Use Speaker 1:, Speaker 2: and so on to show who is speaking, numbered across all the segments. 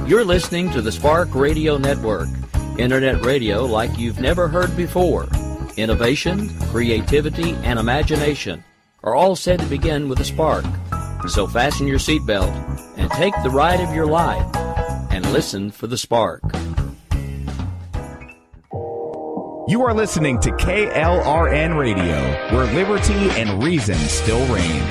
Speaker 1: You're listening to the Spark Radio Network, Internet radio like you've never heard before. Innovation, creativity, and imagination are all said to begin with a spark. So fasten your seatbelt and take the ride of your life and listen for the spark.
Speaker 2: You are listening to KLRN Radio, where liberty and reason still reign.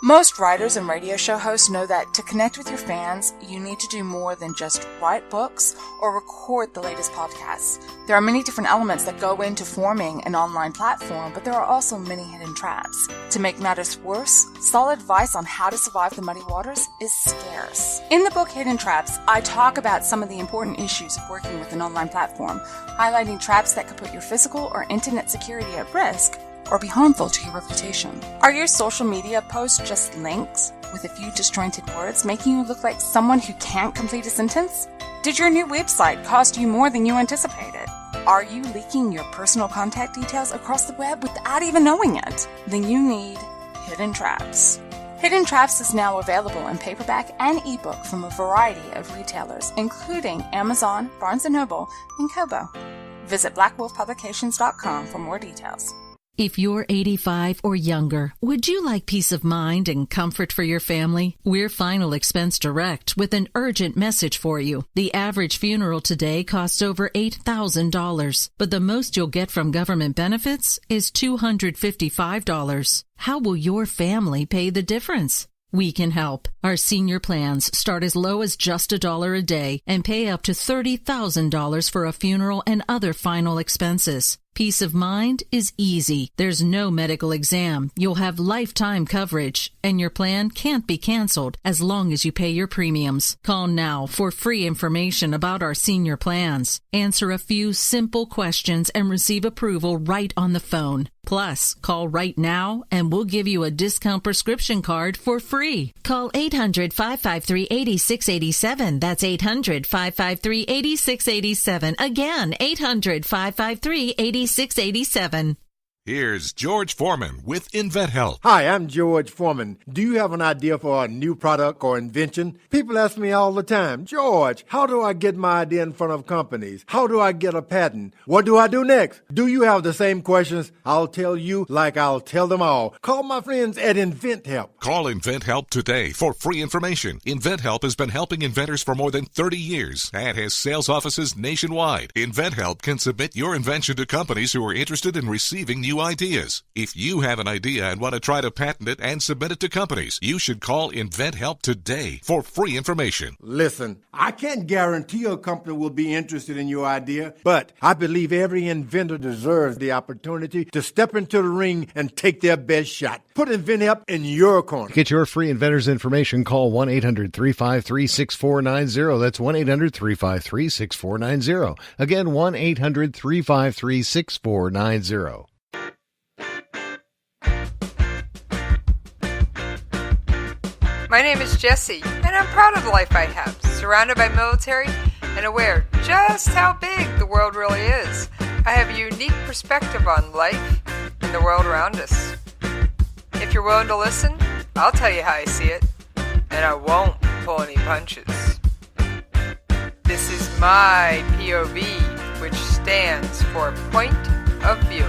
Speaker 3: Most writers and radio show hosts know that to connect with your fans, you need to do more than just write books or record the latest podcasts. There are many different elements that go into forming an online platform, but there are also many hidden traps. To make matters worse, solid advice on how to survive the muddy waters is scarce. In the book Hidden Traps, I talk about some of the important issues of working with an online platform, highlighting traps that could put your physical or internet security at risk or be harmful to your reputation. Are your social media posts just links with a few disjointed words, making you look like someone who can't complete a sentence? Did your new website cost you more than you anticipated? Are you leaking your personal contact details across the web without even knowing it? Then you need Hidden Traps. Hidden Traps is now available in paperback and ebook from a variety of retailers, including Amazon, Barnes & Noble, and Kobo. Visit blackwolfpublications.com for more details.
Speaker 4: If you're 85 or younger, would you like peace of mind and comfort for your family? We're Final Expense Direct with an urgent message for you. The average funeral today costs over $8,000, but the most you'll get from government benefits is $255. How will your family pay the difference? We can help. Our senior plans start as low as just $1 a day and pay up to $30,000 for a funeral and other final expenses. Peace of mind is easy. There's no medical exam. You'll have lifetime coverage, and your plan can't be canceled as long as you pay your premiums. Call now for free information about our senior plans. Answer a few simple questions and receive approval right on the phone. Plus, call right now and we'll give you a discount prescription card for free. Call 800-553-8687. That's 800-553-8687. Again, 800-553-8687.
Speaker 5: Here's George Foreman with InventHelp.
Speaker 6: Hi, I'm George Foreman. Do you have an idea for a new product or invention? People ask me all the time, George, how do I get my idea in front of companies? How do I get a patent? What do I do next? Do you have the same questions? I'll tell you like I'll tell them all. Call my friends at InventHelp.
Speaker 5: Call InventHelp today for free information. InventHelp has been helping inventors for more than 30 years and has sales offices nationwide. InventHelp can submit your invention to companies who are interested in receiving new ideas. If you have an idea and want to try to patent it and submit it to companies, you should call InventHelp today for free information.
Speaker 6: Listen, I can't guarantee a company will be interested in your idea, but I believe every inventor deserves the opportunity to step into the ring and take their best shot. Put InventHelp in your corner.
Speaker 7: To get your free inventor's information, call 1-800-353-6490. That's 1-800-353-6490. Again, 1-800-353-6490.
Speaker 8: My name is Jessie, and I'm proud of the life I have, surrounded by military and aware just how big the world really is. I have a unique perspective on life and the world around us. If you're willing to listen, I'll tell you how I see it, and I won't pull any punches. This is my POV, which stands for Point of View.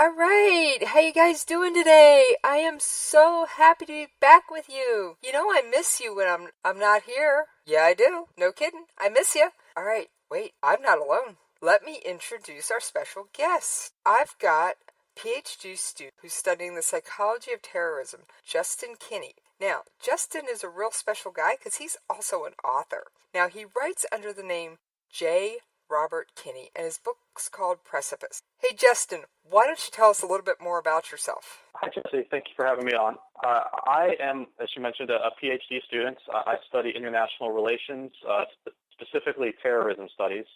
Speaker 8: Alright, how you guys doing today? I am so happy to be back with you. You know I miss you when I'm not here. Yeah, I do. No kidding. I miss you. Alright, wait, I'm not alone. Let me introduce our special guest. I've got a PhD student who's studying the psychology of terrorism, Justin Kinney. Now, Justin is a real special guy because he's also an author. Now, he writes under the name J. Robert Kinney, and his book's called Precipice. Hey, Justin, why don't you tell us a little bit more about yourself?
Speaker 9: Hi, Jesse. Thank you for having me on. I am, as you mentioned, a PhD student. I study international relations, specifically terrorism studies,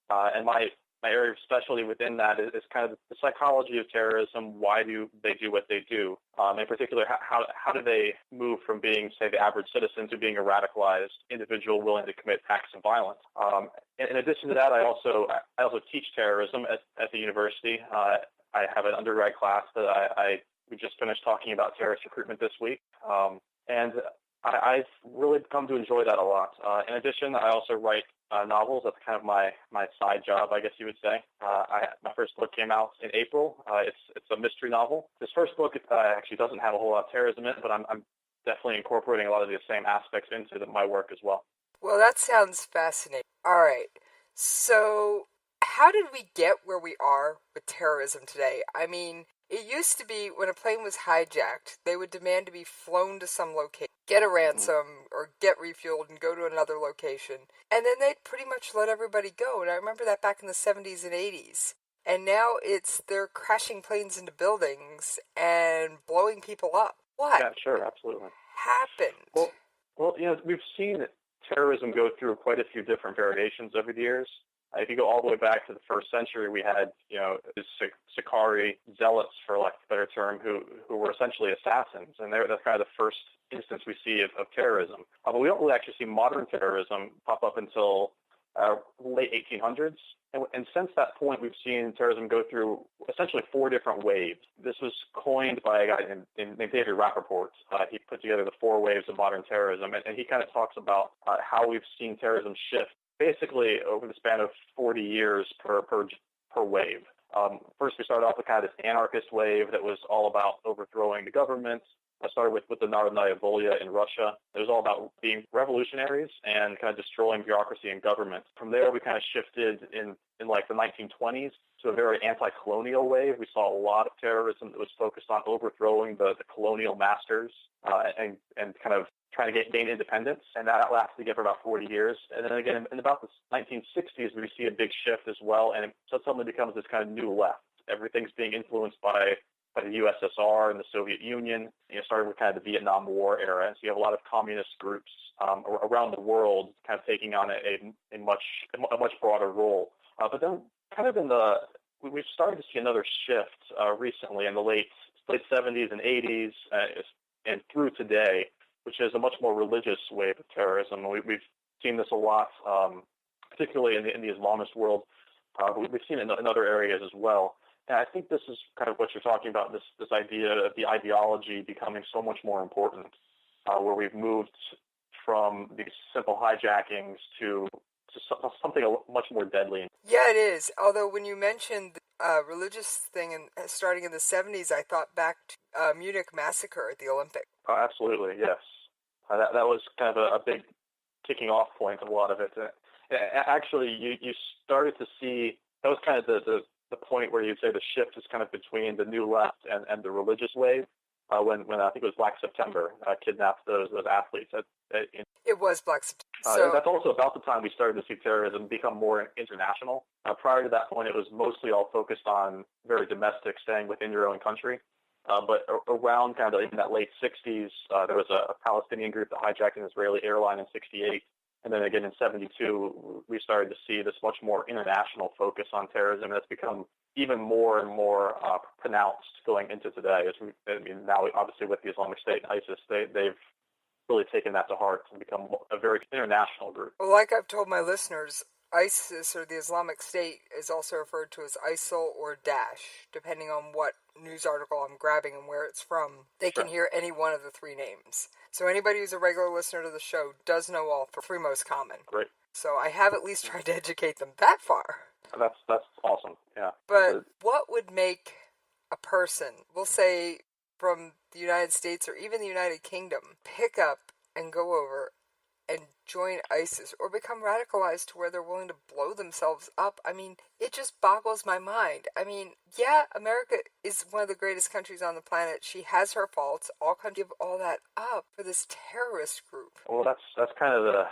Speaker 9: and my area of specialty within that is kind of the psychology of terrorism. Why do they do what they do? In particular, how do they move from being, say, the average citizen to being a radicalized individual willing to commit acts of violence? In addition to that, I also teach terrorism at the university. I have an undergrad class that I we just finished talking about terrorist recruitment this week, and I've really come to enjoy that a lot. In addition, I also write novels. That's kind of my side job, I guess you would say. My first book came out in April. It's a mystery novel. This first book actually doesn't have a whole lot of terrorism in it, but I'm definitely incorporating a lot of the same aspects into my work as well.
Speaker 8: Well, that sounds fascinating. All right. So how did we get where we are with terrorism today? I mean, it used to be when a plane was hijacked, they would demand to be flown to some location, get a ransom, or get refueled and go to another location. And then they'd pretty much let everybody go. And I remember that back in the 70s and 80s. And now they're crashing planes into buildings and blowing people up. What?
Speaker 9: Yeah, sure, absolutely.
Speaker 8: Happened?
Speaker 9: Well, we've seen terrorism go through quite a few different variations over the years. If you go all the way back to the first century, we had, Sicarii zealots, for lack of a better term, who were essentially assassins, and that's kind of the first instance we see of terrorism. But we don't really actually see modern terrorism pop up until late 1800s, and since that point, we've seen terrorism go through essentially 4 different waves. This was coined by a guy named David Rappaport. He put together the 4 waves of modern terrorism, and he kind of talks about how we've seen terrorism shift basically over the span of 40 years per wave. First, we started off with kind of this anarchist wave that was all about overthrowing the government. I started with the Narodnaya Volya in Russia. It was all about being revolutionaries and kind of destroying bureaucracy and government. From there, we kind of shifted in like the 1920s to a very anti-colonial wave. We saw a lot of terrorism that was focused on overthrowing the colonial masters and kind of trying to gain independence, and that lasted again for about 40 years. And then again, in about the 1960s, we see a big shift as well, and so it suddenly becomes this kind of new left. Everything's being influenced by the USSR and the Soviet Union, starting with kind of the Vietnam War era. And so you have a lot of communist groups around the world kind of taking on a much broader role. But then kind of we've started to see another shift recently in the late 70s and 80s and through today, which is a much more religious wave of terrorism. We've seen this a lot, particularly in the Islamist world. We've seen it in other areas as well. And I think this is kind of what you're talking about, this idea of the ideology becoming so much more important, where we've moved from these simple hijackings to something much more deadly.
Speaker 8: Yeah, it is. Although when you mentioned the religious thing starting in the 70s, I thought back to Munich massacre at the Olympics.
Speaker 9: Oh, absolutely, yes. That was kind of a big kicking off point of a lot of it. Actually, you started to see, that was kind of the point where you'd say the shift is kind of between the new left and the religious wave, when I think it was Black September kidnapped those athletes.
Speaker 8: It was Black September.
Speaker 9: That's also about the time we started to see terrorism become more international. Prior to that point, it was mostly all focused on very domestic, staying within your own country. But around kind of in that late 60s, there was a Palestinian group that hijacked an Israeli airline in 68. And then again in 72, we started to see this much more international focus on terrorism. That's become even more and more pronounced going into today. Now, obviously, with the Islamic State and ISIS, they've really taken that to heart and become a very international group.
Speaker 8: Well, like I've told my listeners, ISIS, or the Islamic State, is also referred to as ISIL or Daesh, depending on what news article I'm grabbing and where it's from. They can hear any one of the 3 names. So anybody who's a regular listener to the show does know all 3 most common.
Speaker 9: Great.
Speaker 8: So I have at least tried to educate them that far.
Speaker 9: That's awesome, yeah.
Speaker 8: But what would make a person, we'll say from the United States or even the United Kingdom, pick up and go over and join ISIS or become radicalized to where they're willing to blow themselves up? I mean, it just boggles my mind. I mean, yeah, America is one of the greatest countries on the planet. She has her faults. All countries give all that up for this terrorist group.
Speaker 9: Well, that's kind of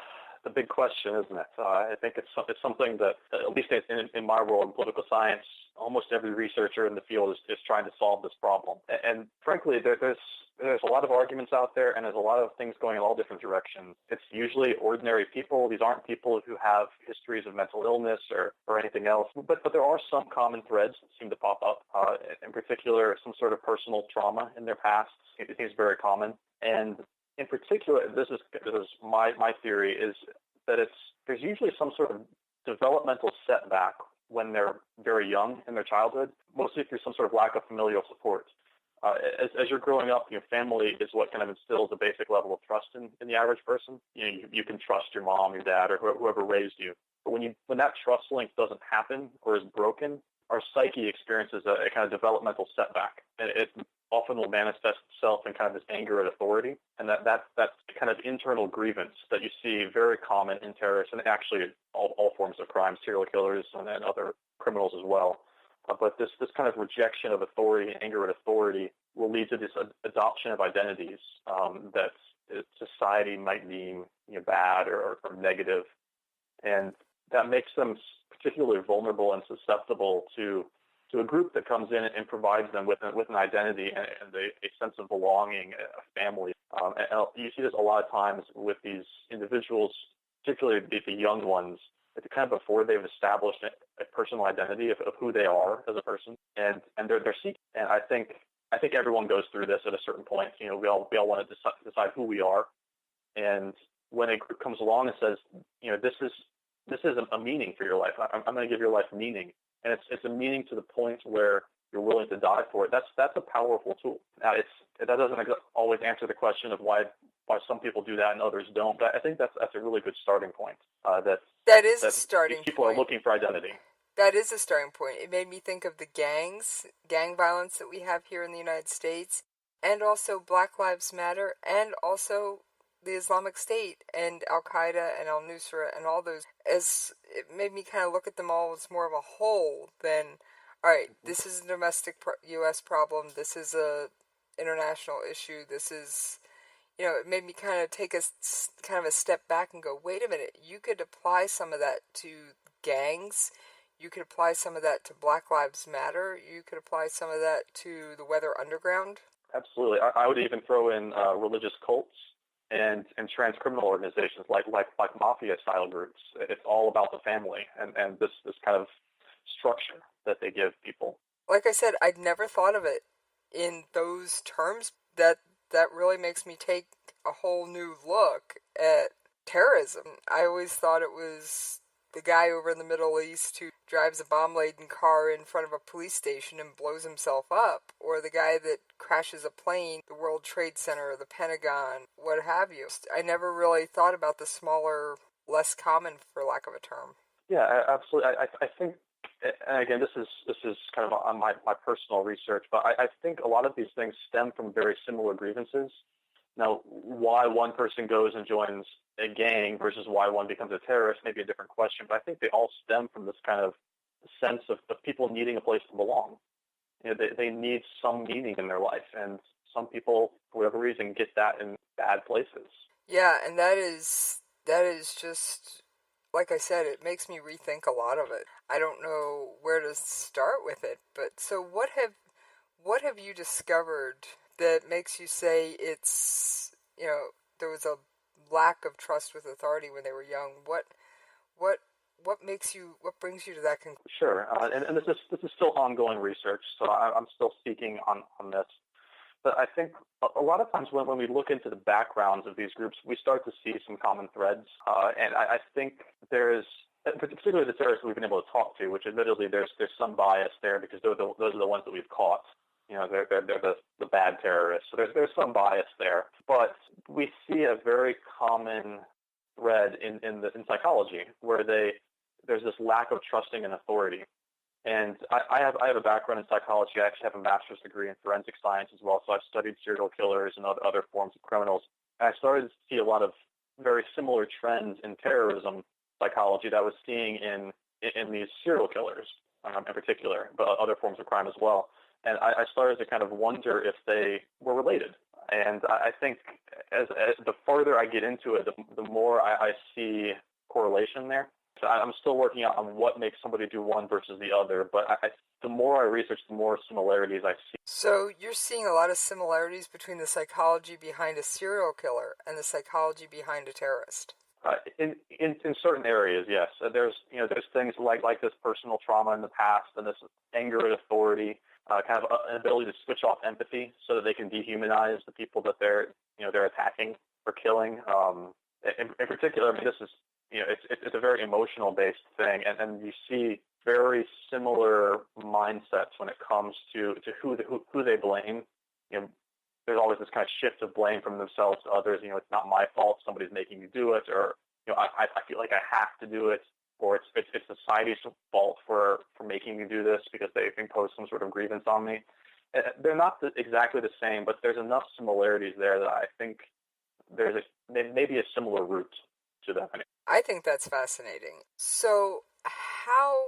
Speaker 9: the big question, isn't it? I think it's something that, at least in my world, in political science, almost every researcher in the field is trying to solve this problem. And frankly, there's a lot of arguments out there, and there's a lot of things going in all different directions. It's usually ordinary people. These aren't people who have histories of mental illness or anything else. But there are some common threads that seem to pop up. In particular, some sort of personal trauma in their past. It seems very common. And in particular, this is my theory, is that there's usually some sort of developmental setback when they're very young in their childhood, mostly through some sort of lack of familial support. As you're growing up, family is what kind of instills a basic level of trust in the average person. You can trust your mom, your dad, or whoever raised you. But when that trust link doesn't happen or is broken, our psyche experiences a kind of developmental setback, and it often will manifest itself in kind of this anger at authority, and that kind of internal grievance that you see very common in terrorists, and actually all forms of crime, serial killers and other criminals as well. But this kind of rejection of authority, anger at authority, will lead to this adoption of identities that society might deem bad or negative, and that makes them particularly vulnerable and susceptible to a group that comes in and provides them with an identity and a sense of belonging, a family. And you see this a lot of times with these individuals, particularly the young ones, it's kind of before they've established a personal identity of who they are as a person, and they're seeking. And I think everyone goes through this at a certain point. We all want to decide who we are, and when a group comes along and says, this is a meaning for your life. I'm going to give your life meaning, and it's a meaning to the point where you're willing to die for it. That's a powerful tool. Now, that doesn't always answer the question of why some people do that and others don't. But I think that's a really good starting point.
Speaker 8: That is a starting point.
Speaker 9: People are looking for identity.
Speaker 8: That is a starting point. It made me think of the gang violence that we have here in the United States, and also Black Lives Matter, and also the Islamic State and Al-Qaeda and Al-Nusra and all those. As it made me kind of look at them all as more of a whole than, all right, this is a domestic U.S. problem, this is a international issue, this is, it made me kind of take a step back and go, wait a minute, you could apply some of that to gangs, you could apply some of that to Black Lives Matter, you could apply some of that to the Weather Underground.
Speaker 9: Absolutely. I would even throw in religious cults and trans-criminal organizations like mafia-style groups. It's all about the family and this kind of structure that they give people.
Speaker 8: Like I said, I'd never thought of it in those terms. That really makes me take a whole new look at terrorism. I always thought it was the guy over in the Middle East who drives a bomb-laden car in front of a police station and blows himself up, or the guy that crashes a plane, the World Trade Center, the Pentagon, what have you. I never really thought about the smaller, less common, for lack of a term.
Speaker 9: Yeah, absolutely. I think, and again, this is kind of on my personal research, but I think a lot of these things stem from very similar grievances. Now, why one person goes and joins a gang versus why one becomes a terrorist may be a different question, but I think they all stem from this kind of sense of people needing a place to belong. They need some meaning in their life, and some people, for whatever reason, get that in bad places.
Speaker 8: Yeah, and that is just, like I said, it makes me rethink a lot of it. I don't know where to start with it, but so what have you discovered that makes you say it's, there was a lack of trust with authority when they were young? What brings you to that conclusion?
Speaker 9: Sure, and this is still ongoing research, so I'm still speaking on this. But I think a lot of times when we look into the backgrounds of these groups, we start to see some common threads, and I think there's, particularly the terrorists we've been able to talk to, which admittedly there's some bias there because those are the ones that we've caught. They're the bad terrorists. So there's some bias there. But we see a very common thread in psychology where there's this lack of trusting in authority. And I have a background in psychology. I actually have a master's degree in forensic science as well. So I've studied serial killers and other forms of criminals. And I started to see a lot of very similar trends in terrorism psychology that I was seeing in these serial killers in particular, but other forms of crime as well. And I started to kind of wonder if they were related. And I think as the farther I get into it, the more I see correlation there. So I'm still working on what makes somebody do one versus the other. But the more I research, the more similarities I see.
Speaker 8: So you're seeing a lot of similarities between the psychology behind a serial killer and the psychology behind a terrorist.
Speaker 9: In certain areas, yes. There's things like this personal trauma in the past and this anger at authority. Kind of an ability to switch off empathy so that they can dehumanize the people that they're attacking or killing. In particular, I mean, this is it's a very emotional based thing, and you see very similar mindsets when it comes to who they blame kind of shift of blame from themselves to others. You know, it's not my fault. Somebody's making me do it, or you know, I feel like I have to do it, or it's society's fault for making me do this because they've imposed some sort of grievance on me. They're not exactly the same, but there's enough similarities there that I think there's maybe a similar root to them.
Speaker 8: I think that's fascinating. So how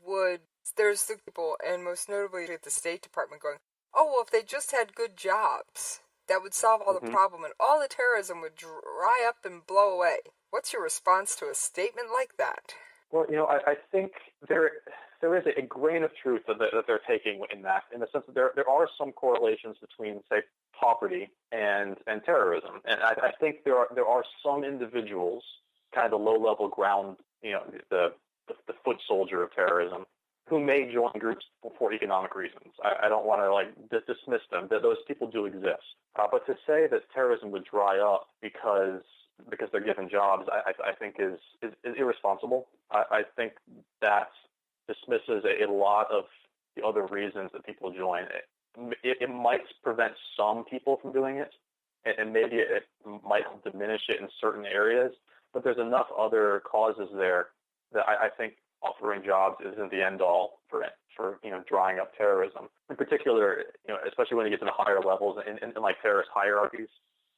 Speaker 8: would, there's the people, and most notably at the State Department, going, oh, well, if they just had good jobs, that would solve all the problem, and all the terrorism would dry up and blow away. What's your response to a statement like that?
Speaker 9: Well, you know, I think there is a grain of truth that they're taking in that, in the sense that there are some correlations between, say, poverty and terrorism, and I think there are some individuals, kind of the low-level ground, you know, the foot soldier of terrorism, who may join groups for economic reasons. I don't want to dismiss them. Those people do exist, but to say that terrorism would dry up because they're given jobs, I think is irresponsible. I think that dismisses a lot of the other reasons that people join. It might prevent some people from doing it, and maybe it might diminish it in certain areas, but there's enough other causes there that I think offering jobs isn't the end all for you know, drying up terrorism. In particular, you know, especially when you get to the higher levels in like terrorist hierarchies.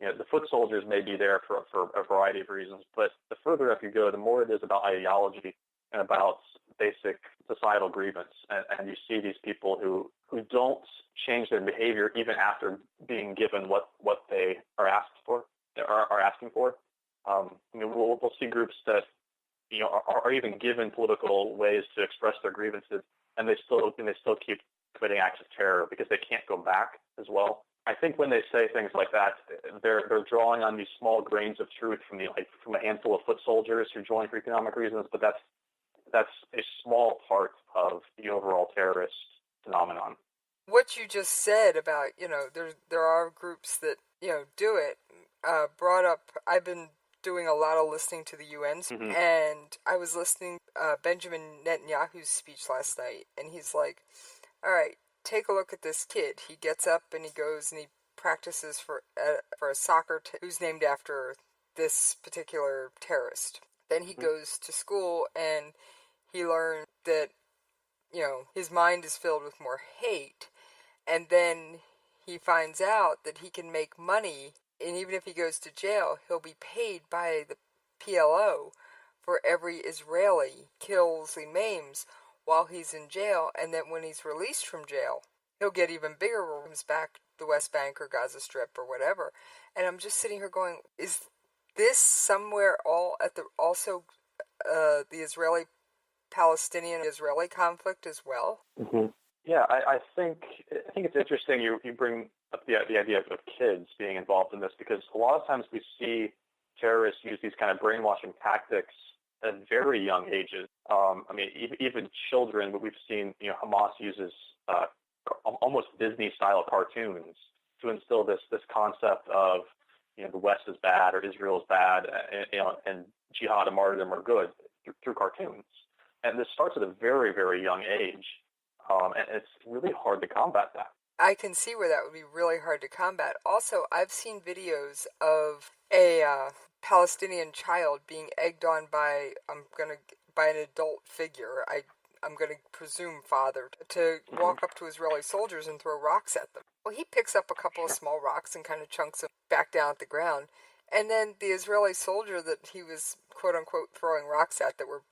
Speaker 9: You know, the foot soldiers may be there for a variety of reasons, but the further up you go, the more it is about ideology and about basic societal grievance. And you see these people who don't change their behavior even after being given what they are asking for. I mean, we'll see groups that, you know, are even given political ways to express their grievances, and they still keep committing acts of terror because they can't go back as well. I think when they say things like that, they're drawing on these small grains of truth from a handful of foot soldiers who join for economic reasons, but that's a small part of the overall terrorist phenomenon.
Speaker 8: What you just said about, you know, there are groups that, you know, do it, brought up, I've been doing a lot of listening to the UN's, and I was listening Benjamin Netanyahu's speech last night, and he's like, all right, take a look at this kid. He gets up and he goes and he practices for a soccer who's named after this particular terrorist. Then he goes to school and he learns that, you know, his mind is filled with more hate, and then he finds out that he can make money, and even if he goes to jail, he'll be paid by the PLO for every Israeli kills and maims while he's in jail, and then when he's released from jail, he'll get even bigger rooms back the West Bank or Gaza Strip or whatever. And I'm just sitting here going, is this somewhere also the Israeli-Palestinian-Israeli conflict as well?
Speaker 9: Mm-hmm. Yeah, I think it's interesting you bring up the idea of kids being involved in this, because a lot of times we see terrorists use these kind of brainwashing tactics at very young ages. I mean, even children, but we've seen, you know, Hamas uses almost Disney-style cartoons to instill this concept of, you know, the West is bad or Israel is bad, and jihad and martyrdom are good through cartoons. And this starts at a very, very young age, and it's really hard to combat that.
Speaker 8: I can see where that would be really hard to combat. Also, I've seen videos of a Palestinian child being egged on by an adult figure. I'm going to presume father, to walk up to Israeli soldiers and throw rocks at them. Well, he picks up a couple of small rocks and kind of chunks them back down at the ground. And then the Israeli soldier that he was, quote unquote, throwing rocks at, that were,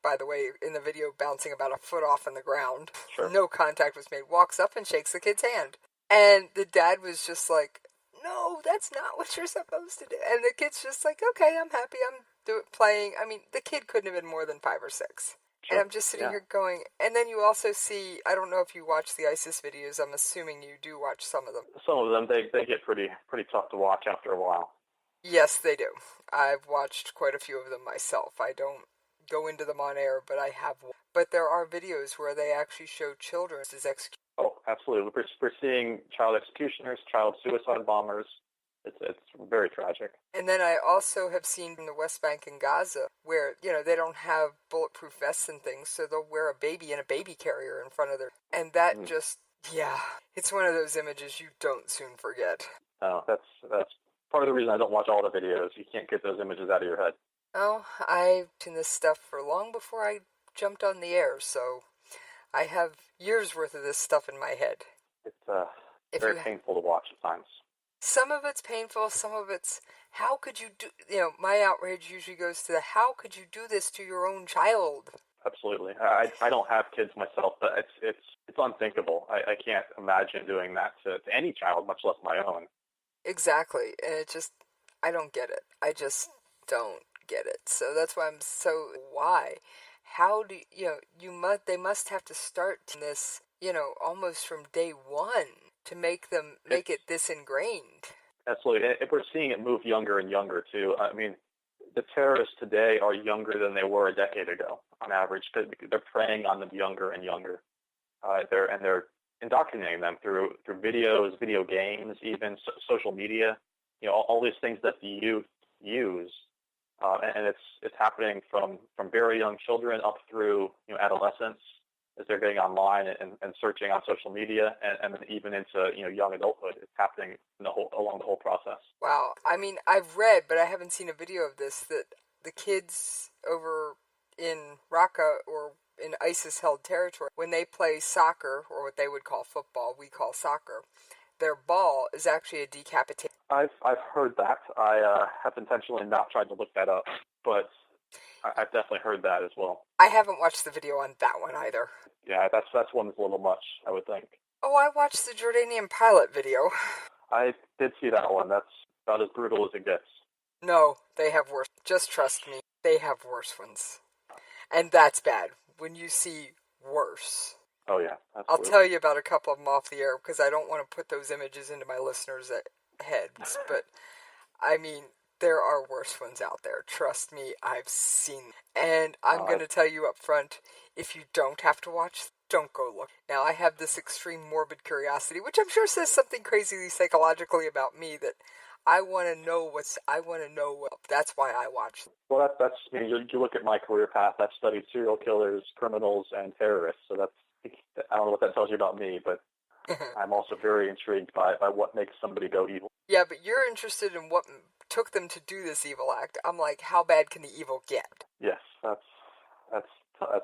Speaker 8: by the way, in the video bouncing about a foot off in the ground, no contact was made, walks up and shakes the kid's hand. And the dad was just like, no, that's not what you're supposed to do. And the kid's just like, okay, I'm happy, I'm playing. I mean, the kid couldn't have been more than 5 or 6. And I'm just sitting here going, and then you also see, I don't know if you watch the ISIS videos, I'm assuming you do watch some of them.
Speaker 9: Some of them, they get pretty tough to watch after a while.
Speaker 8: Yes, they do. I've watched quite a few of them myself. I don't go into them on air, but I have. But there are videos where they actually show children as executed.
Speaker 9: Oh, absolutely. We're seeing child executioners, child suicide bombers. It's very tragic.
Speaker 8: And then I also have seen in the West Bank and Gaza where, you know, they don't have bulletproof vests and things, so they'll wear a baby in a baby carrier in front of their... And that just Yeah, it's one of those images you don't soon forget.
Speaker 9: No, that's part of the reason I don't watch all the videos. You can't get those images out of your head.
Speaker 8: Oh, I've seen this stuff for long before I jumped on the air, so I have years worth of this stuff in my head.
Speaker 9: It's very painful to watch at times.
Speaker 8: Some of it's painful, some of it's, how could you do, my outrage usually goes to the, how could you do this to your own child?
Speaker 9: Absolutely. I don't have kids myself, but it's unthinkable. I can't imagine doing that to any child, much less my own.
Speaker 8: Exactly, and it just, I don't get it. I just don't get it. So that's why why? How do, they must have to start this, almost from day one to make it this ingrained.
Speaker 9: Absolutely. We're seeing it move younger and younger, too. I mean, the terrorists today are younger than they were a decade ago, on average, because they're preying on them younger and younger. They're indoctrinating them through videos, video games, even social media, all these things that the youth use. And it's happening from very young children up through adolescence, as they're getting online and searching on social media, and then even into young adulthood. It's happening along the whole process.
Speaker 8: Wow. I mean, I've read, but I haven't seen a video of this, that the kids over in Raqqa or in ISIS-held territory, when they play soccer, or what they would call football, we call soccer, their ball is actually a decapitation.
Speaker 9: I've heard that. I have intentionally not tried to look that up, but I've definitely heard that as well.
Speaker 8: I haven't watched the video on that one either.
Speaker 9: Yeah, that's one that's a little much, I would think.
Speaker 8: Oh, I watched the Jordanian pilot video.
Speaker 9: I did see that one. That's about as brutal as it gets.
Speaker 8: No, they have worse. Just trust me, they have worse ones. And that's bad, when you see worse.
Speaker 9: Oh, yeah.
Speaker 8: I'll tell you about a couple of them off the air, because I don't want to put those images into my listeners' heads. But, I mean, there are worse ones out there. Trust me, I've seen them. And I'm going to tell you up front, if you don't have to watch, don't go look. Now, I have this extreme morbid curiosity, which I'm sure says something crazily psychologically about me, that I want to know that's why I watch them.
Speaker 9: Well, that's me. You look at my career path. I've studied serial killers, criminals, and terrorists. So I don't know what that tells you about me, but I'm also very intrigued by what makes somebody go evil.
Speaker 8: Yeah, but you're interested in what took them to do this evil act. I'm like, how bad can the evil get?
Speaker 9: Yes, that's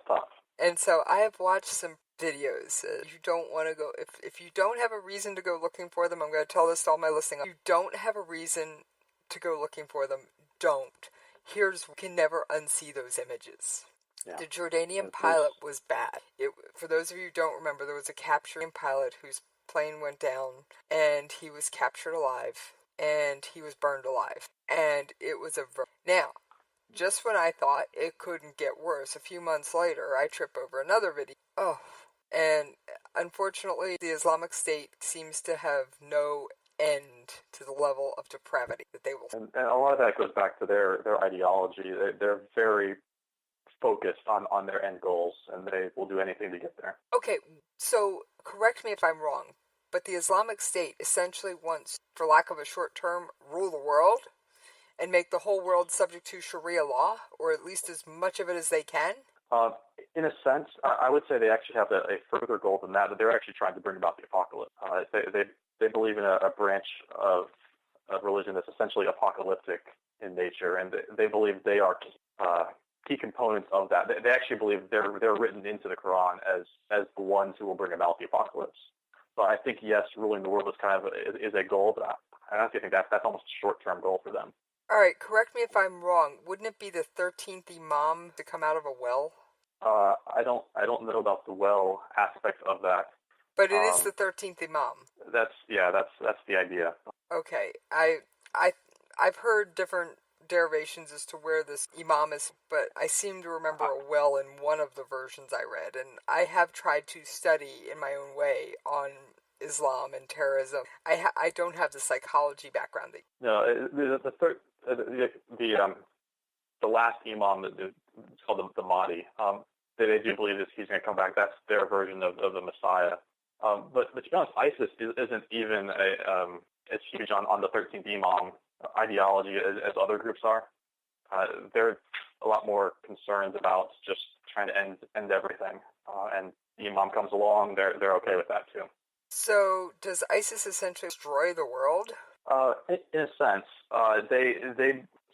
Speaker 9: tough.
Speaker 8: And so I have watched some videos. You don't want to go, if you don't have a reason to go looking for them, I'm going to tell this to all my listening. If you don't have a reason to go looking for them, don't. You can never unsee those images. Yeah. The Jordanian pilot was bad. For those of you who don't remember, there was a capturing pilot whose plane went down, and he was captured alive, and he was burned alive. And it was Now, just when I thought it couldn't get worse, a few months later, I trip over another video. Oh, and unfortunately, the Islamic State seems to have no end to the level of depravity that they will.
Speaker 9: And a lot of that goes back to their ideology. They're very focused on their end goals, and they will do anything to get there.
Speaker 8: Okay, so correct me if I'm wrong, but the Islamic State essentially wants, for lack of a short term, rule the world and make the whole world subject to Sharia law, or at least as much of it as they can?
Speaker 9: In a sense, I would say they actually have a further goal than that they're actually trying to bring about the apocalypse. They believe in a branch of religion that's essentially apocalyptic in nature, and they believe they are key components of that. They actually believe they're written into the Quran as the ones who will bring about the apocalypse. So I think, yes, ruling the world is a goal, but I honestly think that's almost a short-term goal for them.
Speaker 8: All right, correct me if I'm wrong. Wouldn't it be the 13th Imam to come out of a well?
Speaker 9: I don't know about the well aspect of that.
Speaker 8: But it is the 13th Imam.
Speaker 9: That's the idea.
Speaker 8: Okay, I've heard different derivations as to where this Imam is, but I seem to remember a well in one of the versions I read, and I have tried to study in my own way on Islam and terrorism. I don't have the psychology background.
Speaker 9: No, the last Imam, it's called the Mahdi. They do believe that he's going to come back. That's their version of the Messiah. But to be honest, ISIS isn't even as huge on the 13th Imam ideology as other groups are. They're a lot more concerned about just trying to end everything. And the Imam comes along, they're okay with that too.
Speaker 8: So, does ISIS essentially destroy the world?
Speaker 9: In a sense, I don't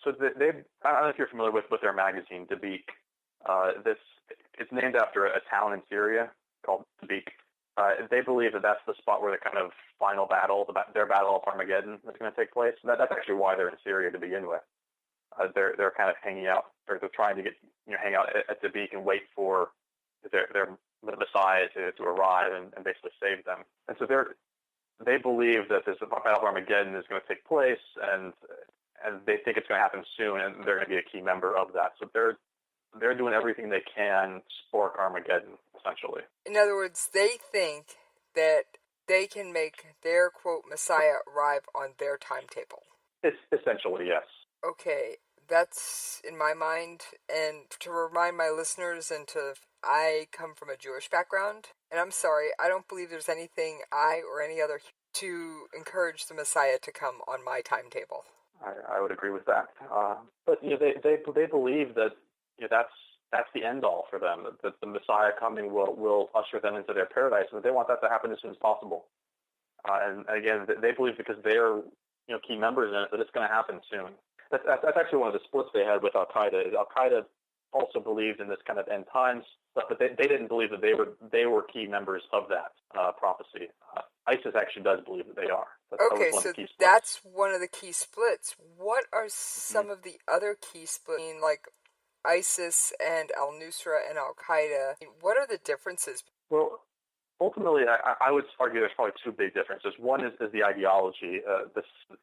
Speaker 9: know if you're familiar with their magazine, Dabiq. It's named after a town in Syria called Dabiq. They believe that that's the spot where the kind of final battle, their battle of Armageddon, is going to take place. That's actually why they're in Syria to begin with. They're kind of hanging out, or they're trying to hang out at Dabiq and wait for their Messiah to arrive and basically save them. And so they believe that this battle of Armageddon is going to take place, and they think it's going to happen soon, and they're going to be a key member of that. So they're doing everything they can to spark Armageddon, essentially.
Speaker 8: In other words, they think that they can make their, quote, Messiah arrive on their timetable.
Speaker 9: It's essentially, yes.
Speaker 8: Okay, that's in my mind. And to remind my listeners, I come from a Jewish background, and I'm sorry, I don't believe there's anything I or any other to encourage the Messiah to come on my timetable.
Speaker 9: I would agree with that. But they believe that that's the end all for them. That the Messiah coming will usher them into their paradise, and they want that to happen as soon as possible. And again, they believe because they're key members in it that it's going to happen soon. That's actually one of the splits they had with Al Qaeda. Al Qaeda also believed in this kind of end times stuff, but they didn't believe that they were key members of that prophecy. ISIS actually does believe that they are.
Speaker 8: Okay, so that's one of the key splits. What are some of the other key splits? I mean, like ISIS and al-Nusra and Al-Qaeda. What are the differences?
Speaker 9: Well, ultimately, I would argue there's probably two big differences. One is the ideology.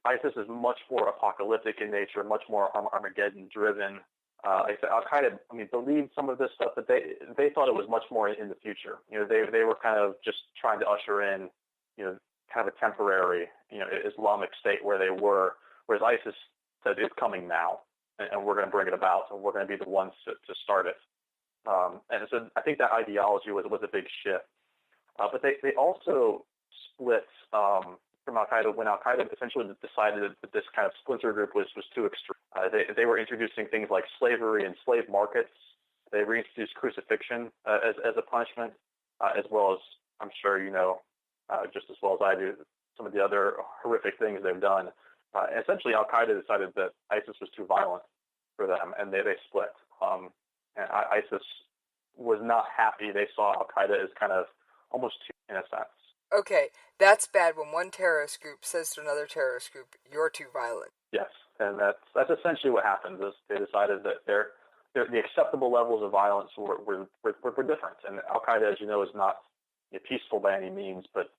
Speaker 9: ISIS is much more apocalyptic in nature, much more Armageddon-driven. Al-Qaeda, believed some of this stuff, but they thought it was much more in the future. They were kind of just trying to usher in, kind of a temporary, Islamic state where they were, whereas ISIS said it's coming now, and we're going to bring it about, and we're going to be the ones to start it. And so I think that ideology was a big shift. But they also split from Al-Qaeda when Al-Qaeda essentially decided that this kind of splinter group was too extreme. They were introducing things like slavery and slave markets. They reintroduced crucifixion as a punishment, as well as, I'm sure you know, just as well as I do, some of the other horrific things they've done. Essentially, Al-Qaeda decided that ISIS was too violent for them, and they split. And ISIS was not happy. They saw Al-Qaeda as kind of almost too, in a sense.
Speaker 8: Okay, that's bad when one terrorist group says to another terrorist group, "You're too violent."
Speaker 9: Yes, and that's essentially what happened. Is they decided that the acceptable levels of violence were different. And Al-Qaeda, as you know, is not peaceful by any means, but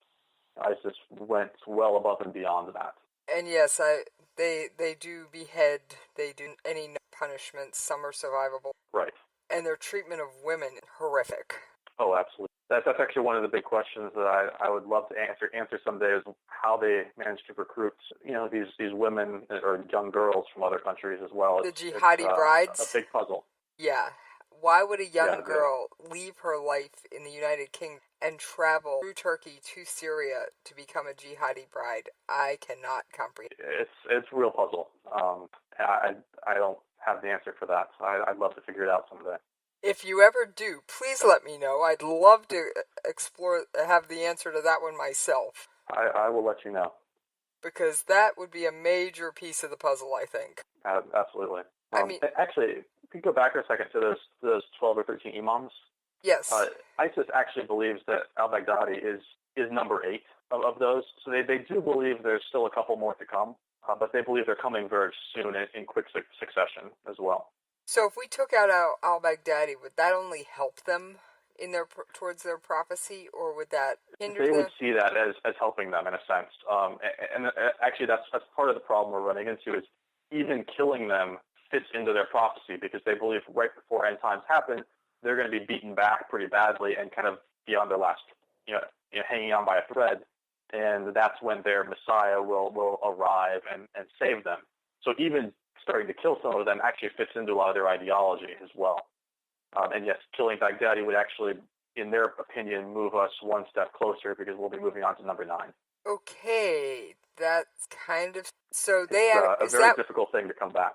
Speaker 9: ISIS went well above and beyond that.
Speaker 8: And yes, they do behead, they do any punishments, some are survivable.
Speaker 9: Right.
Speaker 8: And their treatment of women, horrific.
Speaker 9: Oh, absolutely. That's actually one of the big questions that I would love to answer someday, is how they managed to recruit, these women or young girls from other countries as well.
Speaker 8: The jihadi brides?
Speaker 9: A big puzzle.
Speaker 8: Yeah. Why would a young girl leave her life in the United Kingdom and travel through Turkey to Syria to become a jihadi bride? I cannot comprehend.
Speaker 9: It's a real puzzle. I don't have the answer for that. So I'd love to figure it out someday.
Speaker 8: If you ever do, please let me know. I'd love to have the answer to that one myself.
Speaker 9: I will let you know.
Speaker 8: Because that would be a major piece of the puzzle, I think.
Speaker 9: Absolutely. Actually, if you go back for a second to those 12 or 13 imams.
Speaker 8: Yes.
Speaker 9: ISIS actually believes that al-Baghdadi is number 8 of those. So they do believe there's still a couple more to come, but they believe they're coming very soon in quick succession as well.
Speaker 8: So if we took out al-Baghdadi, would that only help them in towards their prophecy, or would that hinder them?
Speaker 9: They would see that as helping them in a sense. And actually, that's part of the problem we're running into, is even killing them fits into their prophecy, because they believe right before end times happen, they're going to be beaten back pretty badly and kind of be on their last, hanging on by a thread. And that's when their Messiah will arrive and save them. So even starting to kill some of them actually fits into a lot of their ideology as well. And yes, killing Baghdadi would actually, in their opinion, move us one step closer, because we'll be moving on to number 9.
Speaker 8: Okay, that's kind of... So they
Speaker 9: it's a very difficult thing to come back.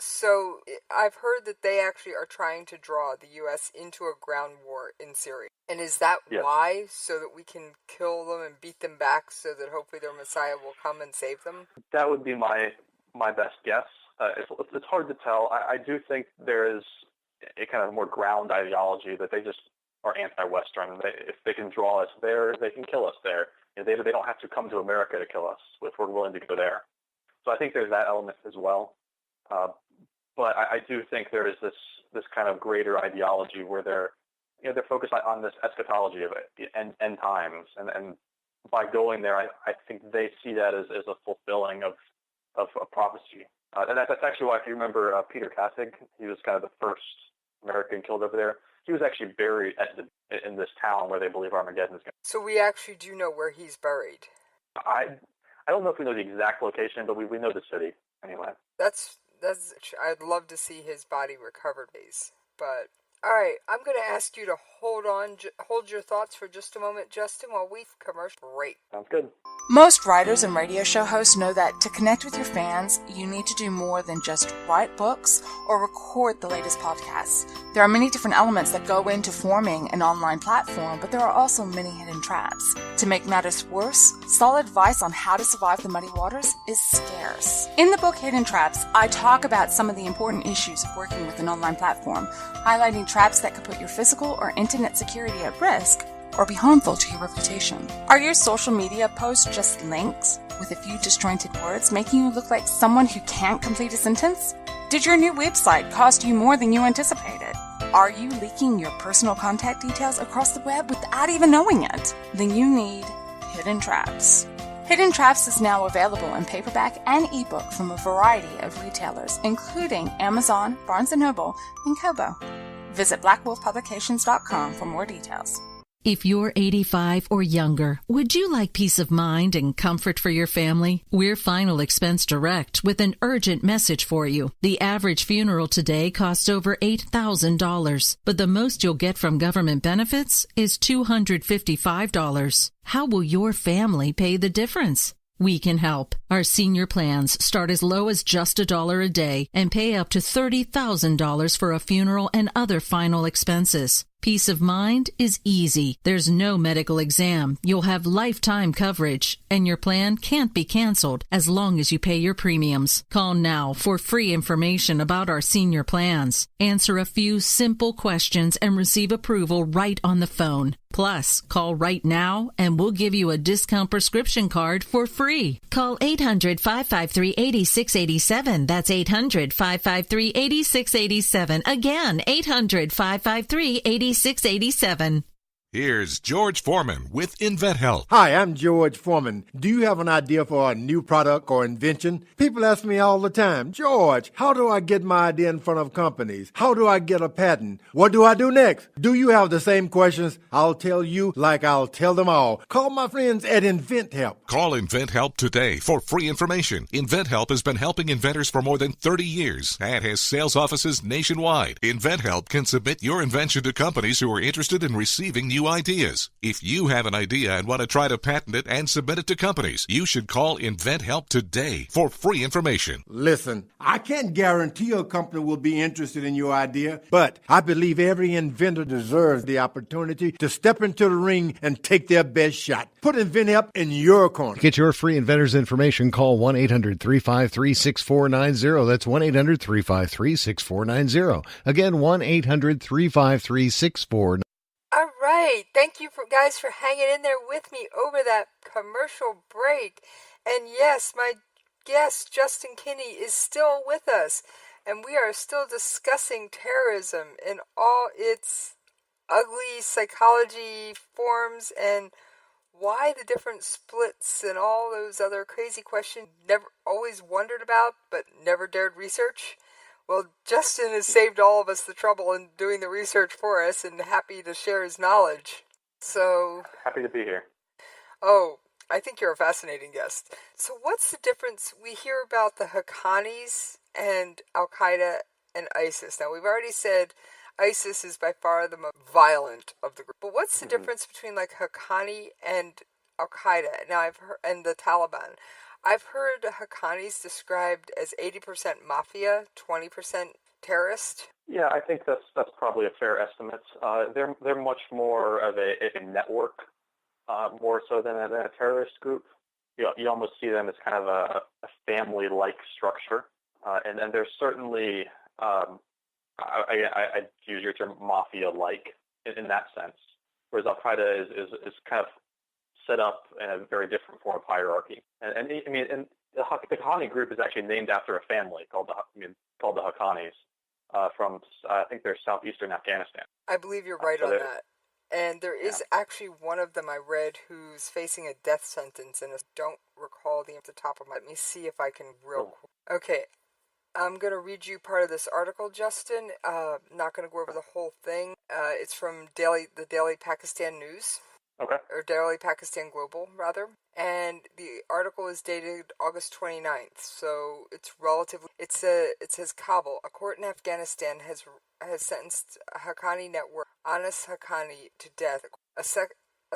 Speaker 8: So I've heard that they actually are trying to draw the U.S. into a ground war in Syria. And is that why? So that we can kill them and beat them back so that hopefully their Messiah will come and save them?
Speaker 9: That would be my best guess. It's hard to tell. I do think there is a kind of more ground ideology that they just are anti-Western. If they can draw us there, they can kill us there. They don't have to come to America to kill us if we're willing to go there. So I think there's that element as well. But I do think there is this kind of greater ideology where they're focused on this eschatology of end times, and by going there, I think they see that as a fulfilling of a prophecy. And that's actually why, if you remember Peter Kassig, he was kind of the first American killed over there. He was actually buried in this town where they believe Armageddon is going.
Speaker 8: So we actually do know where he's buried.
Speaker 9: I don't know if we know the exact location, but we know the city anyway.
Speaker 8: That's. I'd love to see his body recovered, but. All right, I'm going to ask you to hold your thoughts for just a moment, Justin, while we commercial break.
Speaker 9: Sounds good.
Speaker 3: Most writers and radio show hosts know that to connect with your fans, you need to do more than just write books or record the latest podcasts. There are many different elements that go into forming an online platform, but there are also many hidden traps. To make matters worse, solid advice on how to survive the muddy waters is scarce. In the book Hidden Traps, I talk about some of the important issues of working with an online platform, highlighting traps that could put your physical or internet security at risk or be harmful to your reputation. Are your social media posts just links with a few disjointed words, making you look like someone who can't complete a sentence? Did your new website cost you more than you anticipated? Are you leaking your personal contact details across the web without even knowing it? Then you need Hidden Traps. Hidden Traps is now available in paperback and ebook from a variety of retailers, including Amazon, Barnes & Noble, and Kobo. Visit blackwolfpublications.com for more details.
Speaker 4: If you're 85 or younger, would you like peace of mind and comfort for your family? We're Final Expense Direct with an urgent message for you. The average funeral today costs over $8,000, but the most you'll get from government benefits is $255. How will your family pay the difference? We can help. Our senior plans start as low as just $1 a day and pay up to $30,000 for a funeral and other final expenses. Peace of mind is easy. There's no medical exam. You'll have lifetime coverage, and your plan can't be canceled as long as you pay your premiums. Call now for free information about our senior plans. Answer a few simple questions and receive approval right on the phone. Plus, call right now and we'll give you a discount prescription card for free. Call 800-553-8687. That's 800-553-8687. Again, 800-553-8687.
Speaker 5: Here's George Foreman with InventHelp.
Speaker 6: Hi, I'm George Foreman. Do you have an idea for a new product or invention? People ask me all the time, George, how do I get my idea in front of companies? How do I get a patent? What do I do next? Do you have the same questions? I'll tell you like I'll tell them all. Call my friends at InventHelp.
Speaker 5: Call InventHelp today for free information. InventHelp has been helping inventors for more than 30 years and has sales offices nationwide. InventHelp can submit your invention to companies who are interested in receiving new ideas. If you have an idea and want to try to patent it and submit it to companies, you should call InventHelp today for free information.
Speaker 6: Listen, I can't guarantee a company will be interested in your idea, but I believe every inventor deserves the opportunity to step into the ring and take their best shot. Put InventHelp in your corner.
Speaker 7: Get your free inventor's information. Call 1-800-353-6490. That's 1-800-353-6490. Again, 1-800-353-6490.
Speaker 8: All right. Thank you guys for hanging in there with me over that commercial break. And yes, my guest, Justin Kinney, is still with us. And we are still discussing terrorism in all its ugly psychology forms and why the different splits and all those other crazy questions never always wondered about but never dared research. Well, Justin has saved all of us the trouble in doing the research for us and happy to share his knowledge. So...
Speaker 9: Happy to be here.
Speaker 8: Oh, I think you're a fascinating guest. So what's the difference? We hear about the Haqqanis and Al-Qaeda and ISIS. Now, we've already said ISIS is by far the most violent of the group. But what's the difference between like Haqqani and Al-Qaeda? Now, I've heard, and the Taliban. I've heard Haqqanis described as 80% mafia, 20% terrorist.
Speaker 9: Yeah, I think that's probably a fair estimate. They're much more of a network, more so than a terrorist group. You almost see them as kind of a family-like structure, and there's certainly I'd use your term mafia-like in that sense, whereas Al Qaeda is kind of set up in a very different form of hierarchy. And the Haqqani group is actually named after a family called the Haqqanis from I think they're southeastern Afghanistan.
Speaker 8: I believe you're right on that. And there is actually one of them I read who's facing a death sentence, and I don't recall the top of my. Let me see if I can Okay, I'm going to read you part of this article, Justin. Not going to go over the whole thing. It's from the Daily Pakistan News.
Speaker 9: Okay.
Speaker 8: Or Daily Pakistan Global, rather. And the article is dated August 29th, so it's relatively... It says Kabul. A court in Afghanistan has sentenced Haqqani network Anas Haqqani to death. A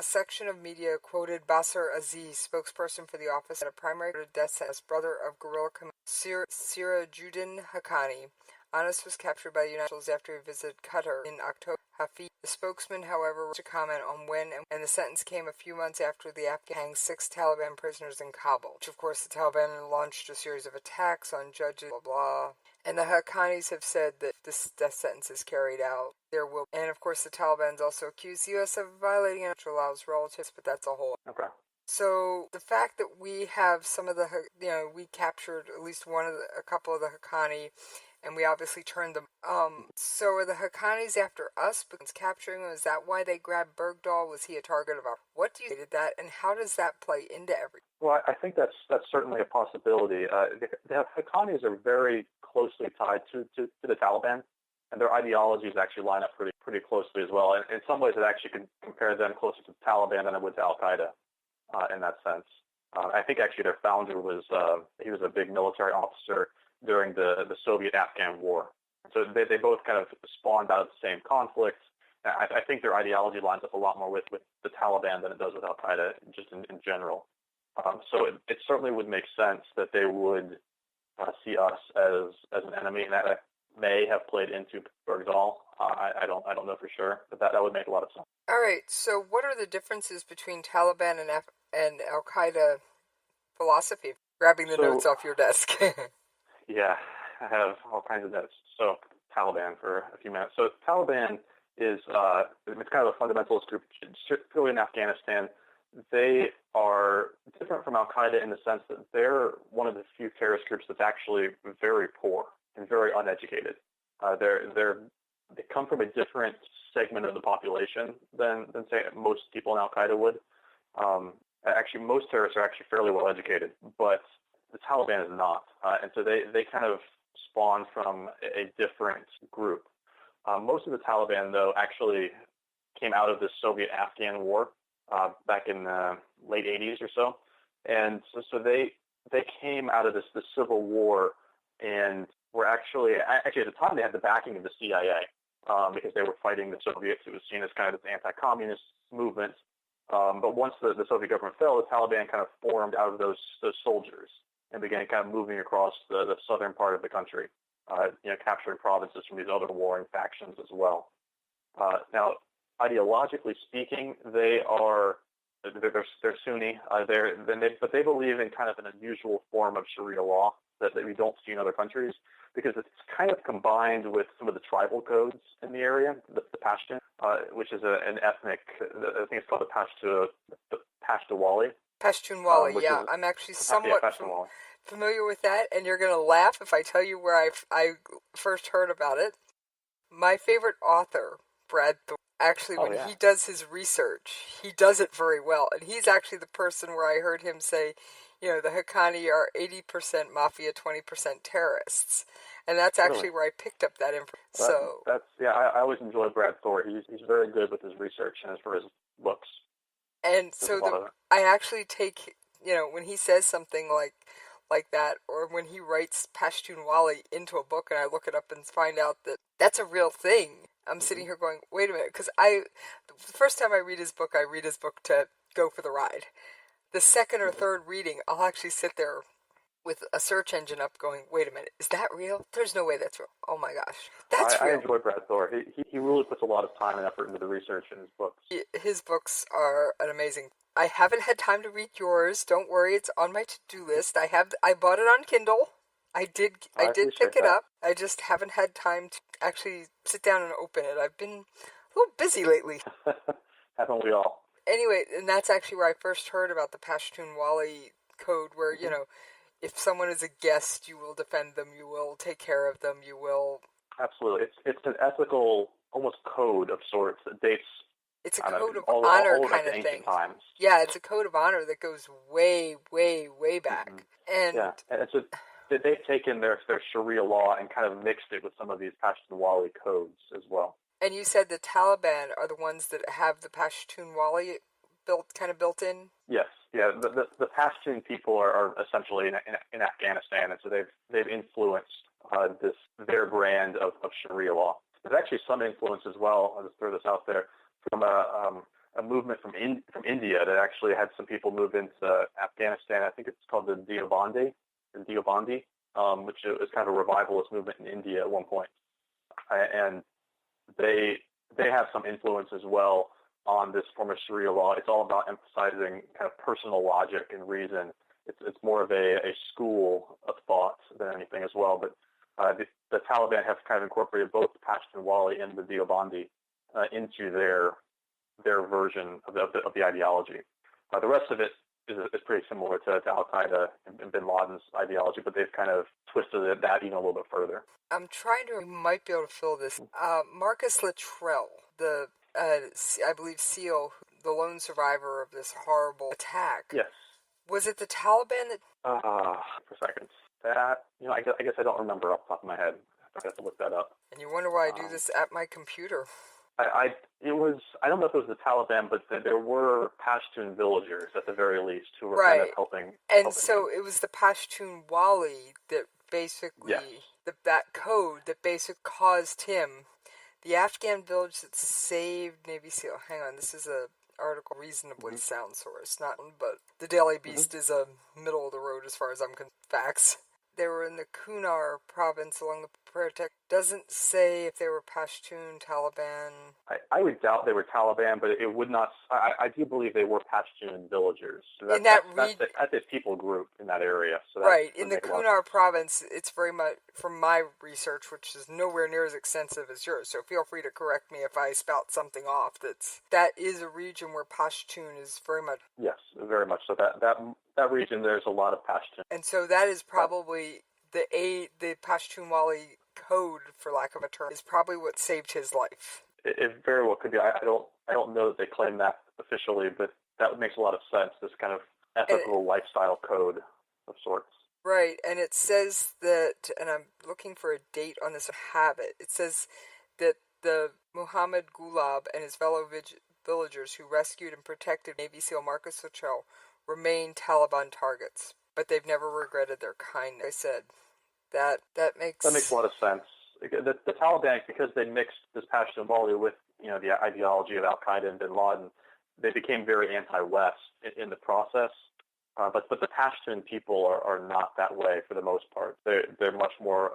Speaker 8: section of media quoted Basar Aziz, spokesperson for the office, at a primary death sentence, brother of guerrilla commander Sirajuddin Haqqani. Anas was captured by the United States after he visited Qatar in October. The spokesman, however, was to comment on when, and the sentence came a few months after the Afghan hanged 6 Taliban prisoners in Kabul. Which, of course, the Taliban launched a series of attacks on judges, blah, blah. And the Haqqanis have said that this death sentence is carried out. And, of course, the Taliban's also accused the U.S. of violating it, which allows relatives, but that's a whole...
Speaker 9: Okay.
Speaker 8: So the fact that we have some of the, we captured at least a couple of the Haqqani, and we obviously turned them. So are the Haqqanis after us because capturing them? Is that why they grabbed Bergdahl? Was he a target of our? What do you think of that, and how does that play into everything?
Speaker 9: Well, I think that's certainly a possibility. The Haqqanis are very closely tied to the Taliban, and their ideologies actually line up pretty closely as well. And in some ways, it actually can compare them closer to the Taliban than it would to Al Qaeda in that sense. I think actually their founder was he was a big military officer during the Soviet-Afghan War. So they both kind of spawned out of the same conflict. I think their ideology lines up a lot more with the Taliban than it does with Al Qaeda, just in general. So it certainly would make sense that they would see us as an enemy, and that may have played into Bergdahl. I don't know for sure, but that would make a lot of sense.
Speaker 8: All right. So what are the differences between Taliban and Al Qaeda philosophy? Grabbing the notes off your desk.
Speaker 9: Yeah, I have all kinds of notes. So Taliban for a few minutes. So Taliban is it's kind of a fundamentalist group, particularly in Afghanistan. They are different from Al Qaeda in the sense that they're one of the few terrorist groups that's actually very poor and very uneducated. They come from a different segment of the population than say most people in Al Qaeda would. Actually, most terrorists are actually fairly well educated, but the Taliban is not, and so they kind of spawn from a different group. Most of the Taliban, though, actually came out of the Soviet-Afghan War back in the late 80s or so, and so they came out of the Civil War and were actually at the time they had the backing of the CIA because they were fighting the Soviets. It was seen as kind of this anti-communist movement. But once the Soviet government fell, the Taliban kind of formed out of those soldiers and began kind of moving across the southern part of the country, capturing provinces from these other warring factions as well. Now, ideologically speaking, they're Sunni, but they believe in kind of an unusual form of Sharia law that we don't see in other countries, because it's kind of combined with some of the tribal codes in the area, the Pashtun, which is an ethnic, I think it's called the Pashtunwali.
Speaker 8: Pashtunwali, yeah. I'm actually somewhat familiar with that, and you're going to laugh if I tell you where I first heard about it. My favorite author, Brad Thor, actually, when he does his research, he does it very well, and he's actually the person where I heard him say, the Haqqani are 80% mafia, 20% terrorists. And that's actually where I picked up that information.
Speaker 9: I always enjoy Brad Thor. He's very good with his research and as for his books.
Speaker 8: And so I actually take, when he says something like that, or when he writes Pashtunwali into a book and I look it up and find out that that's a real thing, I'm sitting here going, wait a minute, because the first time I read his book to go for the ride. the second or third reading, I'll actually sit there with a search engine up going, wait a minute, is that real? There's no way that's real. Oh my gosh, that's real.
Speaker 9: I enjoy Brad Thor. He really puts a lot of time and effort into the research in his books.
Speaker 8: His books are an amazing. I haven't had time to read yours. Don't worry, it's on my to-do list. I bought it on Kindle. I did pick it up. I just haven't had time to actually sit down and open it. I've been a little busy lately.
Speaker 9: Haven't we all?
Speaker 8: Anyway, and that's actually where I first heard about the Pashtunwali code, where, you know, if someone is a guest, you will defend them, you will take care of them, you will...
Speaker 9: Absolutely. It's an ethical, almost code of sorts that dates...
Speaker 8: It's a code of honor kind of thing.
Speaker 9: Times.
Speaker 8: Yeah, it's a code of honor that goes way, way, way back.
Speaker 9: And it's they've taken their Sharia law and kind of mixed it with some of these Pashtunwali codes as well.
Speaker 8: And you said the Taliban are the ones that have the Pashtunwali built in?
Speaker 9: Yes, yeah. The Pashtun people are essentially in Afghanistan, and so they've influenced their brand of Sharia law. There's actually some influence as well. I'll just throw this out there from a movement from India that actually had some people move into Afghanistan. I think it's called the Deobandi, which is kind of a revivalist movement in India at one point, and they have some influence as well on this form of Sharia law. It's all about emphasizing kind of personal logic and reason. It's more of a school of thought than anything as well. But the Taliban have kind of incorporated both the Pashtunwali and the Deobandi into their version of the ideology. The rest of it is pretty similar to Al-Qaeda and Bin Laden's ideology, but they've kind of twisted that even a little bit further.
Speaker 8: I'm trying to, you might be able to fill this. Marcus Luttrell, the, I believe, SEAL, the lone survivor of this horrible attack.
Speaker 9: Yes.
Speaker 8: Was it the Taliban that...
Speaker 9: For a second. That, I guess I don't remember off the top of my head. I have to look that up.
Speaker 8: And you wonder why I do this at my computer.
Speaker 9: I don't know if it was the Taliban, but there were Pashtun villagers at the very least who were kind of helping.
Speaker 8: And so it was the Pashtunwali that basically, that code that basically caused him, the Afghan village that saved Navy SEAL. Hang on, this is a article, reasonably sound source, but the Daily Beast is a middle of the road as far as I'm concerned. Facts. They were in the Kunar province along the Pratek. Doesn't say if they were Pashtun, Taliban.
Speaker 9: I would doubt they were Taliban, but it would not. I do believe they were Pashtun villagers. So
Speaker 8: in that
Speaker 9: region, that's a people group in that area. So
Speaker 8: in the Kunar province, it's very much, from my research, which is nowhere near as extensive as yours. So feel free to correct me if I spout something off. That is a region where Pashtun is very much.
Speaker 9: Yes, very much. So that region, there's a lot of Pashtun.
Speaker 8: And so that is probably the Pashtunwali code, for lack of a term, is probably what saved his life.
Speaker 9: It very well could be. I don't know that they claim that officially, but that makes a lot of sense. This kind of ethical lifestyle code of sorts.
Speaker 8: Right, and it says that, and I'm looking for a date on this habit. It says that the Muhammad Gulab and his fellow villagers who rescued and protected Navy SEAL Marcus Luttrell remain Taliban targets, but they've never regretted their kindness. I said that makes
Speaker 9: a lot of sense. The Taliban, because they mixed this Pashtunwali with the ideology of Al Qaeda and Bin Laden, they became very anti-West in the process. But the Pashtun people are not that way for the most part. They're much more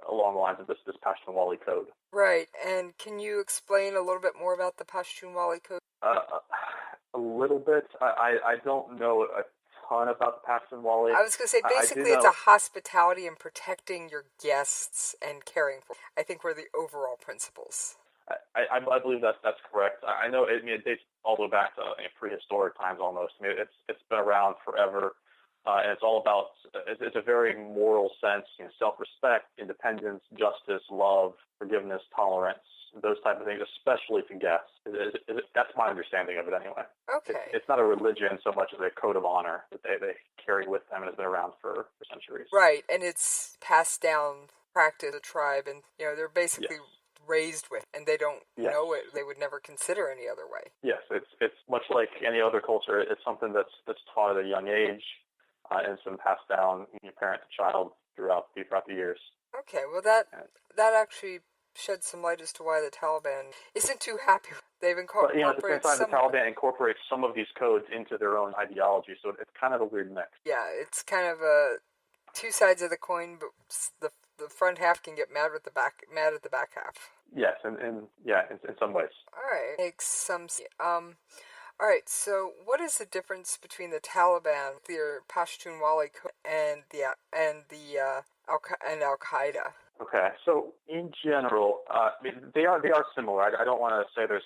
Speaker 9: along the lines of this Pashtunwali code.
Speaker 8: Right, and can you explain a little bit more about the Pashtunwali code?
Speaker 9: A little bit. I don't know a ton about the Pashtunwali.
Speaker 8: I was going to say, basically, it's a hospitality and protecting your guests and caring for them, I think, were the overall principles.
Speaker 9: I believe that's correct. I know it dates all the way back to prehistoric times almost. I mean, it's been around forever, and it's all about. It's a very moral sense, self-respect, independence, justice, love, forgiveness, tolerance, those type of things, especially to guests. That's my understanding of it anyway.
Speaker 8: Okay.
Speaker 9: It's not a religion so much as a code of honor that they carry with them and has been around for centuries.
Speaker 8: Right, and it's passed down practice of the tribe, and they're basically raised with, and they don't know it. They would never consider any other way.
Speaker 9: Yes, it's much like any other culture. It's something that's taught at a young age, and it's been passed down parent to child throughout the years.
Speaker 8: Okay, well that actually shed some light as to why the Taliban isn't too happy. They've
Speaker 9: But at the same
Speaker 8: incorporated
Speaker 9: time, the
Speaker 8: some.
Speaker 9: Taliban incorporates some of these codes into their own ideology, so it's kind of a weird mix.
Speaker 8: Yeah, it's kind of two sides of the coin, but the front half can get mad at the back half.
Speaker 9: Yes, in some ways.
Speaker 8: All right, makes some. All right. So, what is the difference between the Taliban, their Pashtunwali code, and Al Qaeda?
Speaker 9: Okay, so in general, they are similar. I don't want to say there's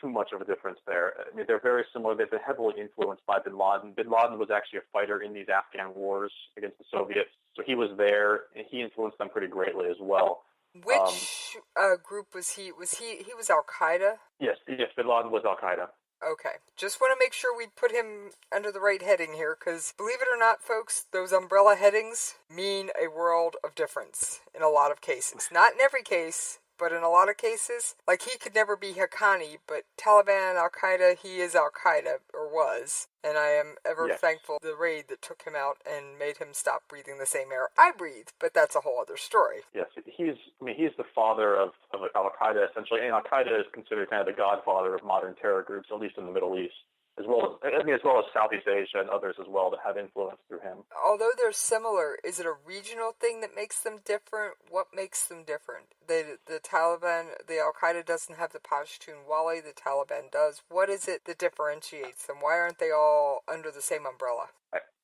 Speaker 9: too much of a difference there. I mean, they're very similar. They've been heavily influenced by Bin Laden. Bin Laden was actually a fighter in these Afghan wars against the Soviets, so he was there, and he influenced them pretty greatly as well.
Speaker 8: Which group was he? He was Al Qaeda?
Speaker 9: Yes, Bin Laden was Al Qaeda.
Speaker 8: Okay. Just want to make sure we put him under the right heading here, because believe it or not, folks, those umbrella headings mean a world of difference in a lot of cases. Not in every case, but in a lot of cases. Like, he could never be Haqqani, but Taliban, Al-Qaeda, he is Al-Qaeda, or was. And I am ever thankful for the raid that took him out and made him stop breathing the same air I breathe, but that's a whole other story.
Speaker 9: Yes, he's the father of Al-Qaeda, essentially, and Al-Qaeda is considered kind of the godfather of modern terror groups, at least in the Middle East. As well as Southeast Asia and others as well that have influence through him.
Speaker 8: Although they're similar, is it a regional thing that makes them different? What makes them different? The Taliban, the Al-Qaeda doesn't have the Pashtunwali, the Taliban does. What is it that differentiates them? Why aren't they all under the same umbrella?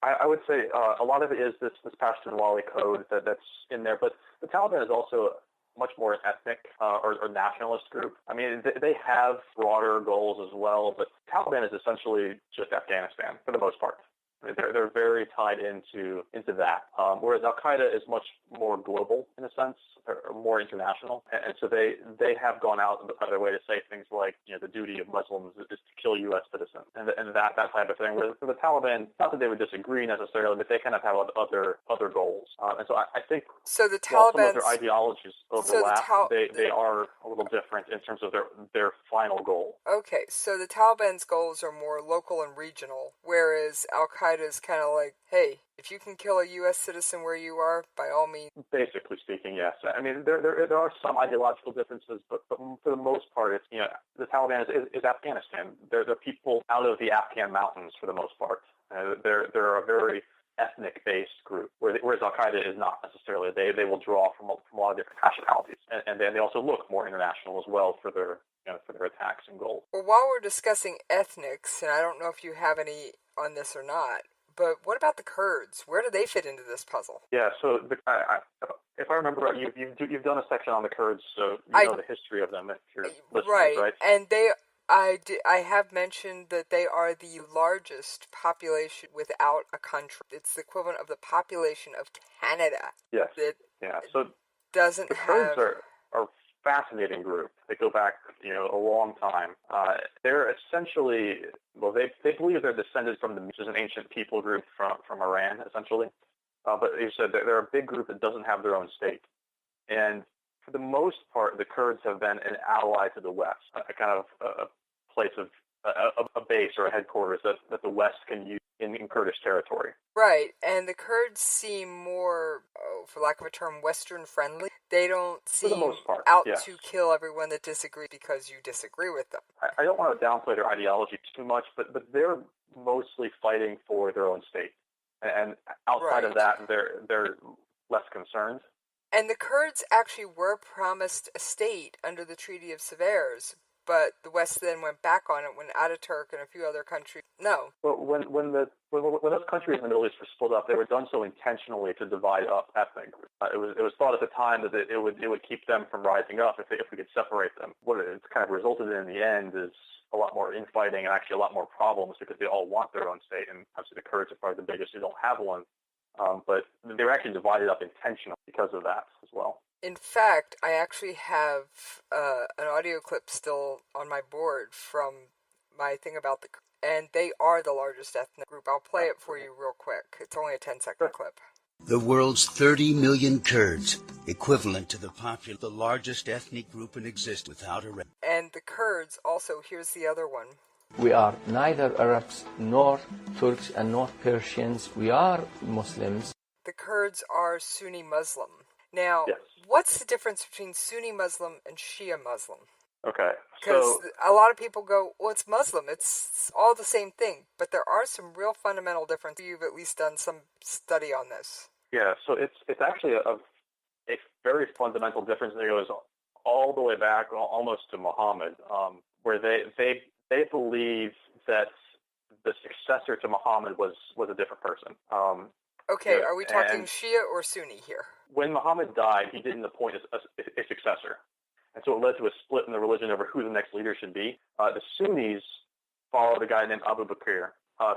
Speaker 9: I would say a lot of it is this Pashtunwali code that's in there, but the Taliban is also much more an ethnic or nationalist group. I mean, they have broader goals as well, but Taliban is essentially just Afghanistan for the most part. I mean, they're very tied into that, whereas Al-Qaeda is much more global in a sense, or more international, and so they have gone out of their way to say things like, the duty of Muslims is to kill U.S. citizens, and that type of thing. Whereas for the Taliban, not that they would disagree necessarily, but they kind of have other goals, and so I think
Speaker 8: so the
Speaker 9: while some of their ideologies overlap, they are a little different in terms of their final goal.
Speaker 8: Okay, so the Taliban's goals are more local and regional, whereas Al-Qaeda is kind of like, hey, if you can kill a U.S. citizen where you are, by all means.
Speaker 9: Basically speaking, yes. I mean, there are some ideological differences, but for the most part, it's the Taliban is Afghanistan. They're people out of the Afghan mountains for the most part. They're a very ethnic-based group, whereas Al-Qaeda is not necessarily. They will draw from a lot of different nationalities, and then they also look more international as well for their attacks and goals.
Speaker 8: Well, while we're discussing ethnics, and I don't know if you have any on this or not, but what about the Kurds? Where do they fit into this puzzle?
Speaker 9: Yeah, so if I remember right, you've done a section on the Kurds, so you know the history of them if you're listening, right?
Speaker 8: And I have mentioned that they are the largest population without a country. It's the equivalent of the population of Canada.
Speaker 9: Yes. So
Speaker 8: doesn't
Speaker 9: the Kurds are a fascinating group. They go back, a long time. They're essentially, they believe they're descended from which is an ancient people group from Iran, essentially. But you said they're a big group that doesn't have their own state. And for the most part, the Kurds have been an ally to the West, a kind of a place of a base or a headquarters that the West can use in Kurdish territory.
Speaker 8: Right, and the Kurds seem more, for lack of a term, Western friendly. They don't seem out to kill everyone that disagrees because you disagree with them.
Speaker 9: I don't want to downplay their ideology too much, but they're mostly fighting for their own state. And outside of that, they're less concerned.
Speaker 8: And the Kurds actually were promised a state under the Treaty of Sevres, but the West then went back on it when Ataturk and a few other countries. No.
Speaker 9: But when those countries in the Middle East were split up, they were done so intentionally to divide up ethnic groups. It was thought at the time that it would keep them from rising up if we could separate them. What it's kind of resulted in the end is a lot more infighting and actually a lot more problems because they all want their own state, and obviously the Kurds are probably the biggest who don't have one. But they were actually divided up intentionally because of that as well.
Speaker 8: In fact, I actually have an audio clip still on my board from my thing about the Kurds, and they are the largest ethnic group. I'll play it for you real quick. It's only a 10-second clip.
Speaker 10: The world's 30 million Kurds, equivalent to the largest ethnic group in existence without a...
Speaker 8: And the Kurds also, here's the other one.
Speaker 11: We are neither Arabs nor Turks and nor Persians. We are Muslims.
Speaker 8: The Kurds are Sunni Muslim. Now, what's the difference between Sunni Muslim and Shia Muslim?
Speaker 9: Okay.
Speaker 8: Because
Speaker 9: So
Speaker 8: a lot of people go, well, it's Muslim. It's all the same thing. But there are some real fundamental differences. You've at least done some study on this.
Speaker 9: yeah, so it's actually a very fundamental difference that goes all the way back almost to Muhammad, where they believe that the successor to Muhammad was a different person.
Speaker 8: Okay, are we talking Shia or Sunni here?
Speaker 9: When Muhammad died, he didn't appoint a successor. And so it led to a split in the religion over who the next leader should be. The Sunnis followed a guy named Abu Bakr,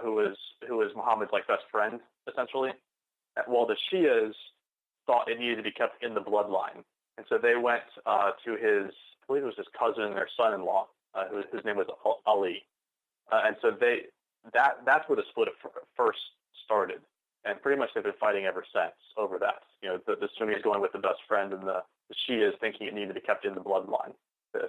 Speaker 9: who was Muhammad's best friend, essentially. While the Shias thought it needed to be kept in the bloodline. And so they went to his, I believe it was his cousin or son-in-law, whose name was Ali. And so that's where the split first started. And pretty much they've been fighting ever since over that. The Sunnis going with the best friend, and the Shias thinking it needed to be kept in the bloodline,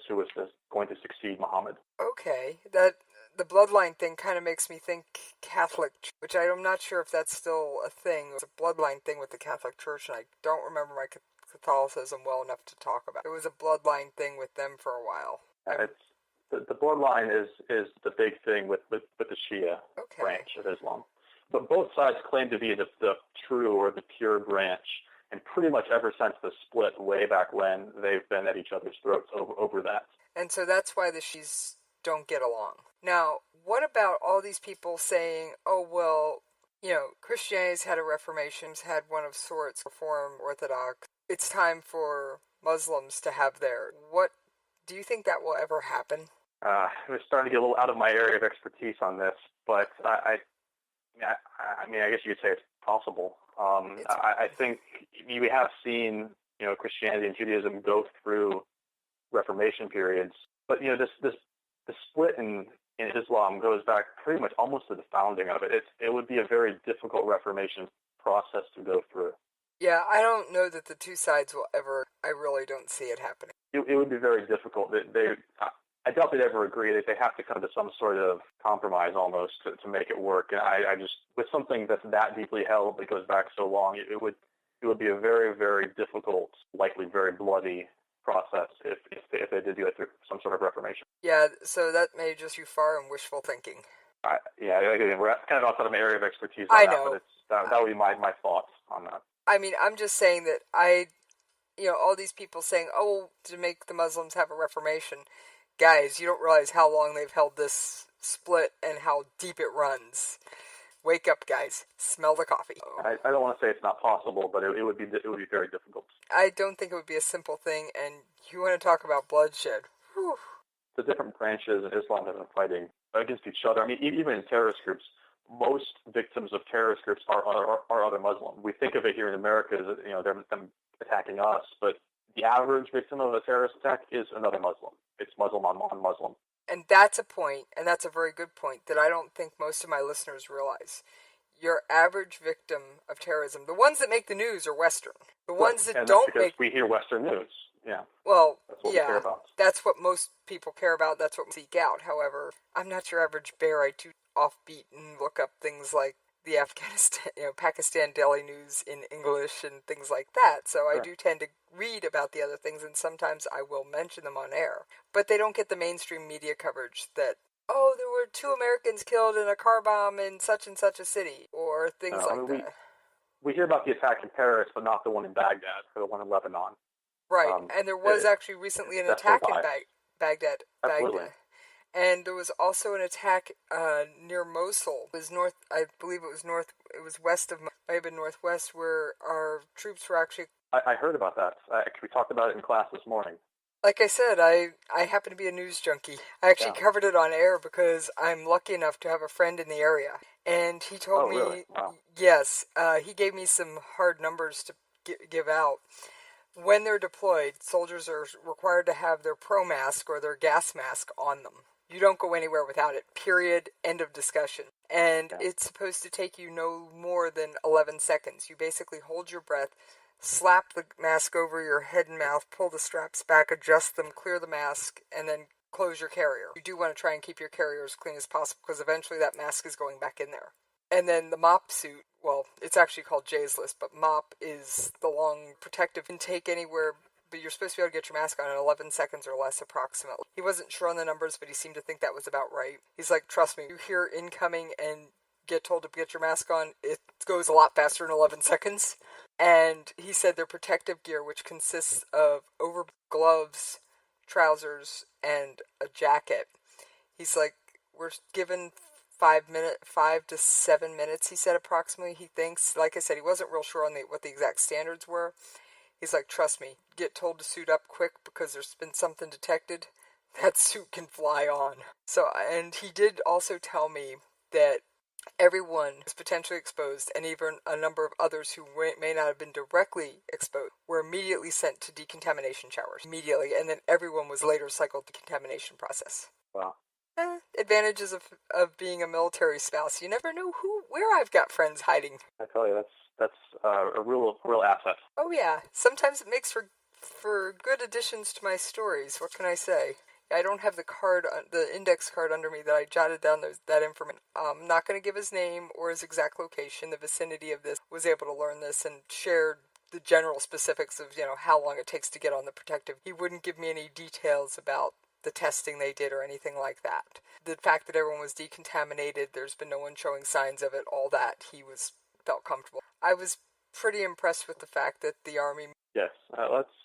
Speaker 9: who was going to succeed Muhammad.
Speaker 8: Okay, the bloodline thing kind of makes me think Catholic, which I'm not sure if that's still a thing. It's a bloodline thing with the Catholic Church, and I don't remember my Catholicism well enough to talk about. It was a bloodline thing with them for a while.
Speaker 9: The bloodline is the big thing with the Shia branch of Islam. But both sides claim to be the true or the pure branch, and pretty much ever since the split way back when, they've been at each other's throats over that.
Speaker 8: And so that's why the Shias don't get along. Now, what about all these people saying, oh, well, Christianity's had a Reformation, had one of sorts, Reform, Orthodox. It's time for Muslims to have theirs. What do you think that will ever happen?
Speaker 9: We're starting to get a little out of my area of expertise on this, but I guess you could say it's possible. I think we have seen, Christianity and Judaism go through Reformation periods, but the split in Islam goes back pretty much almost to the founding of it. It would be a very difficult Reformation process to go through.
Speaker 8: Yeah, I don't know that the two sides will ever. I really don't see it happening.
Speaker 9: It would be very difficult. I doubt they'd ever agree. That they have to come to some sort of compromise almost to make it work. And I just, with something that's that deeply held that goes back so long, it would be a very, very difficult, likely very bloody process if they did go through some sort of reformation.
Speaker 8: Yeah, so that may just be far and wishful thinking.
Speaker 9: We're kind of outside of my area of expertise
Speaker 8: I
Speaker 9: on
Speaker 8: know.
Speaker 9: But that would be my thoughts on that.
Speaker 8: I mean, I'm just saying that all these people saying, oh, to make the Muslims have a reformation. Guys, you don't realize how long they've held this split and how deep it runs. Wake up, guys. Smell the coffee.
Speaker 9: I don't want to say it's not possible, but it would be very difficult.
Speaker 8: I don't think it would be a simple thing, and you want to talk about bloodshed. Whew.
Speaker 9: The different branches in Islam have been fighting against each other. I mean, even in terrorist groups, most victims of terrorist groups are other Muslim. We think of it here in America as them attacking us, but the average victim of a terrorist attack is another Muslim. It's Muslim on Muslim.
Speaker 8: And that's a point, and that's a very good point, that I don't think most of my listeners realize. Your average victim of terrorism, the ones that make the news are Western. The ones that don't
Speaker 9: because we hear Western news. Yeah.
Speaker 8: Well,
Speaker 9: that's what we care about.
Speaker 8: That's what most people care about. That's what we seek out. However, I'm not your average bear. I too offbeat and look up things like the Pakistan Daily News in English and things like that. So I do tend to read about the other things, and sometimes I will mention them on air. But they don't get the mainstream media coverage that, oh, there were 2 Americans killed in a car bomb in such and such a city, or things that.
Speaker 9: We hear about the attack in Paris, but not the one in Baghdad or the one in Lebanon.
Speaker 8: Right, and there was actually recently an attack in Baghdad.
Speaker 9: Absolutely.
Speaker 8: And there was also an attack near Mosul. It was north. I believe it was north. It was west of. Might have been northwest, where our troops were actually.
Speaker 9: I heard about that. We talked about it in class this morning.
Speaker 8: Like I said, I happen to be a news junkie. I actually covered it on air because I'm lucky enough to have a friend in the area, and he told me.
Speaker 9: Really? Wow.
Speaker 8: Yes, he gave me some hard numbers to give out. When they're deployed, soldiers are required to have their pro mask or their gas mask on them. You don't go anywhere without it, period, end of discussion. And it's supposed to take you no more than 11 seconds. You basically hold your breath, slap the mask over your head and mouth, pull the straps back, adjust them, clear the mask, and then close your carrier. You do want to try and keep your carrier as clean as possible because eventually that mask is going back in there. And then the mop suit, well, it's actually called J's List, but mop is the long protective intake anywhere but you're supposed to be able to get your mask on in 11 seconds or less approximately. He wasn't sure on the numbers, but he seemed to think that was about right. He's like, trust me, you hear incoming and get told to get your mask on, it goes a lot faster in 11 seconds. And he said their protective gear, which consists of over gloves, trousers, and a jacket. He's like, we're given 5 to 7 minutes, he said approximately, he thinks. Like I said, he wasn't real sure on what the exact standards were. He's like, trust me, get told to suit up quick because there's been something detected. That suit can fly on. So, and he did also tell me that everyone was potentially exposed, and even a number of others who may not have been directly exposed were immediately sent to decontamination showers. Immediately, and then everyone was later cycled the decontamination process.
Speaker 9: Wow.
Speaker 8: Advantages of being a military spouse. You never know where I've got friends hiding.
Speaker 9: I tell you, that's a real asset.
Speaker 8: Oh yeah, sometimes it makes for good additions to my stories. What can I say? I don't have the index card under me that I jotted down that information. I'm not going to give his name or his exact location. The vicinity of this was able to learn this and shared the general specifics of, how long it takes to get on the protective. He wouldn't give me any details about the testing they did or anything like that. The fact that everyone was decontaminated, there's been no one showing signs of it, all that, felt comfortable. I was pretty impressed with the fact that the Army...
Speaker 9: Yes,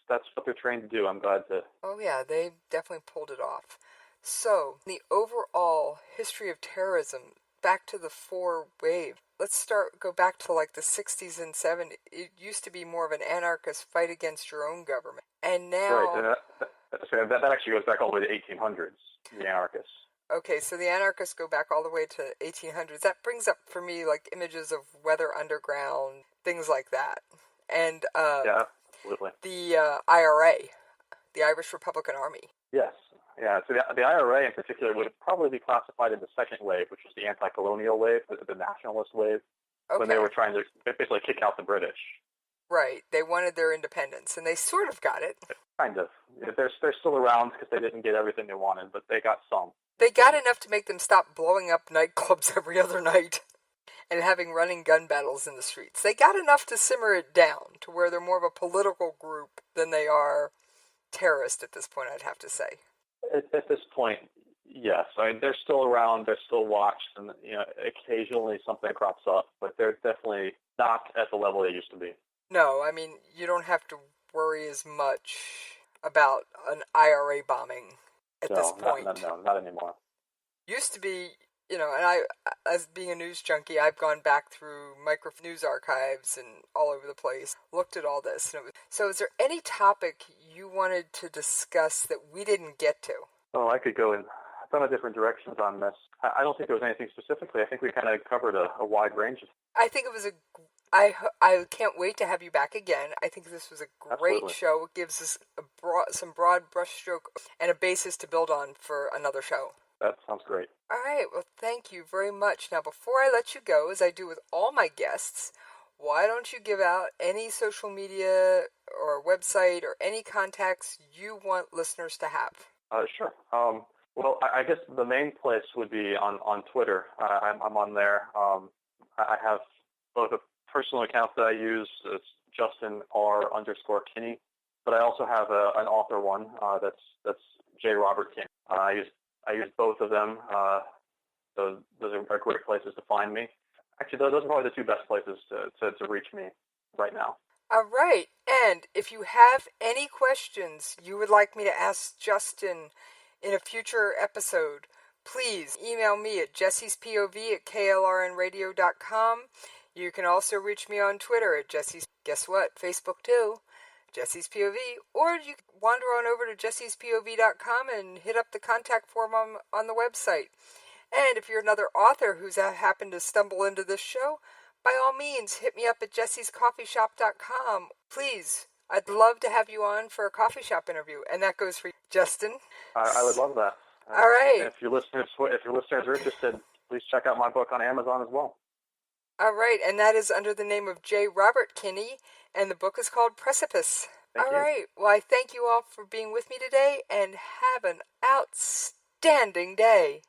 Speaker 9: that's what they're trained to do. I'm glad to...
Speaker 8: Oh yeah, they definitely pulled it off. So, the overall history of terrorism, back to the 4 wave. Let's go back to like the 60s and 70s. It used to be more of an anarchist fight against your own government. And now...
Speaker 9: Right, that actually goes back all the way to 1800s, the anarchists.
Speaker 8: Okay, so the anarchists go back all the way to 1800s. That brings up for me like images of Weather Underground, things like that. And
Speaker 9: yeah, absolutely.
Speaker 8: The IRA, the Irish Republican Army.
Speaker 9: Yes, yeah. So the IRA in particular would probably be classified in the second wave, which was the anti-colonial wave, the nationalist wave, when they were trying to basically kick out the British.
Speaker 8: Right, they wanted their independence, and they sort of got it.
Speaker 9: Kind of. They're still around because they didn't get everything they wanted, but they got some.
Speaker 8: They got enough to make them stop blowing up nightclubs every other night and having running gun battles in the streets. They got enough to simmer it down to where they're more of a political group than they are terrorist at this point, I'd have to say.
Speaker 9: At this point, yes. I mean, they're still around, they're still watched, and occasionally something crops up, but they're definitely not at the level they used to be.
Speaker 8: No, I mean, you don't have to worry as much about an IRA bombing at this point.
Speaker 9: No, not anymore.
Speaker 8: Used to be, and I, as being a news junkie, I've gone back through micro news archives and all over the place, looked at all this. So is there any topic you wanted to discuss that we didn't get to?
Speaker 9: Oh, I could go in a ton of different directions on this. I don't think there was anything specifically. I think we kind of covered a wide range.
Speaker 8: I think it was I can't wait to have you back again. I think this was a great
Speaker 9: Absolutely.
Speaker 8: show. It gives us some broad brushstroke and a basis to build on for another show.
Speaker 9: That sounds great.
Speaker 8: All right. Well, thank you very much. Now, before I let you go, as I do with all my guests, why don't you give out any social media or website or any contacts you want listeners to have?
Speaker 9: Sure. Well, I guess the main place would be on Twitter. I'm on there. I have both a personal account that I use. It's Justin R_Kinney, but I also have an author one that's J. Robert Kinney. I use both of them. Those are great places to find me. Actually, those are probably the 2 best places to reach me right now.
Speaker 8: All right. And if you have any questions you would like me to ask Justin in a future episode, please email me at jessiespov@klrnradio.com. You can also reach me on Twitter at Jessie's, guess what, Facebook too, Jessie's POV, or you can wander on over to jessiespov.com and hit up the contact form on the website. And if you're another author who's happened to stumble into this show, by all means, hit me up at jessiescoffeeshop.com. Please, I'd love to have you on for a coffee shop interview, and that goes for you, Justin.
Speaker 9: I would love that.
Speaker 8: All right.
Speaker 9: And if your listeners are interested, please check out my book on Amazon as well.
Speaker 8: All right, and that is under the name of J. Robert Kinney, and the book is called Precipice.
Speaker 9: Thank you.
Speaker 8: All right, well, I thank you all for being with me today, and have an outstanding day.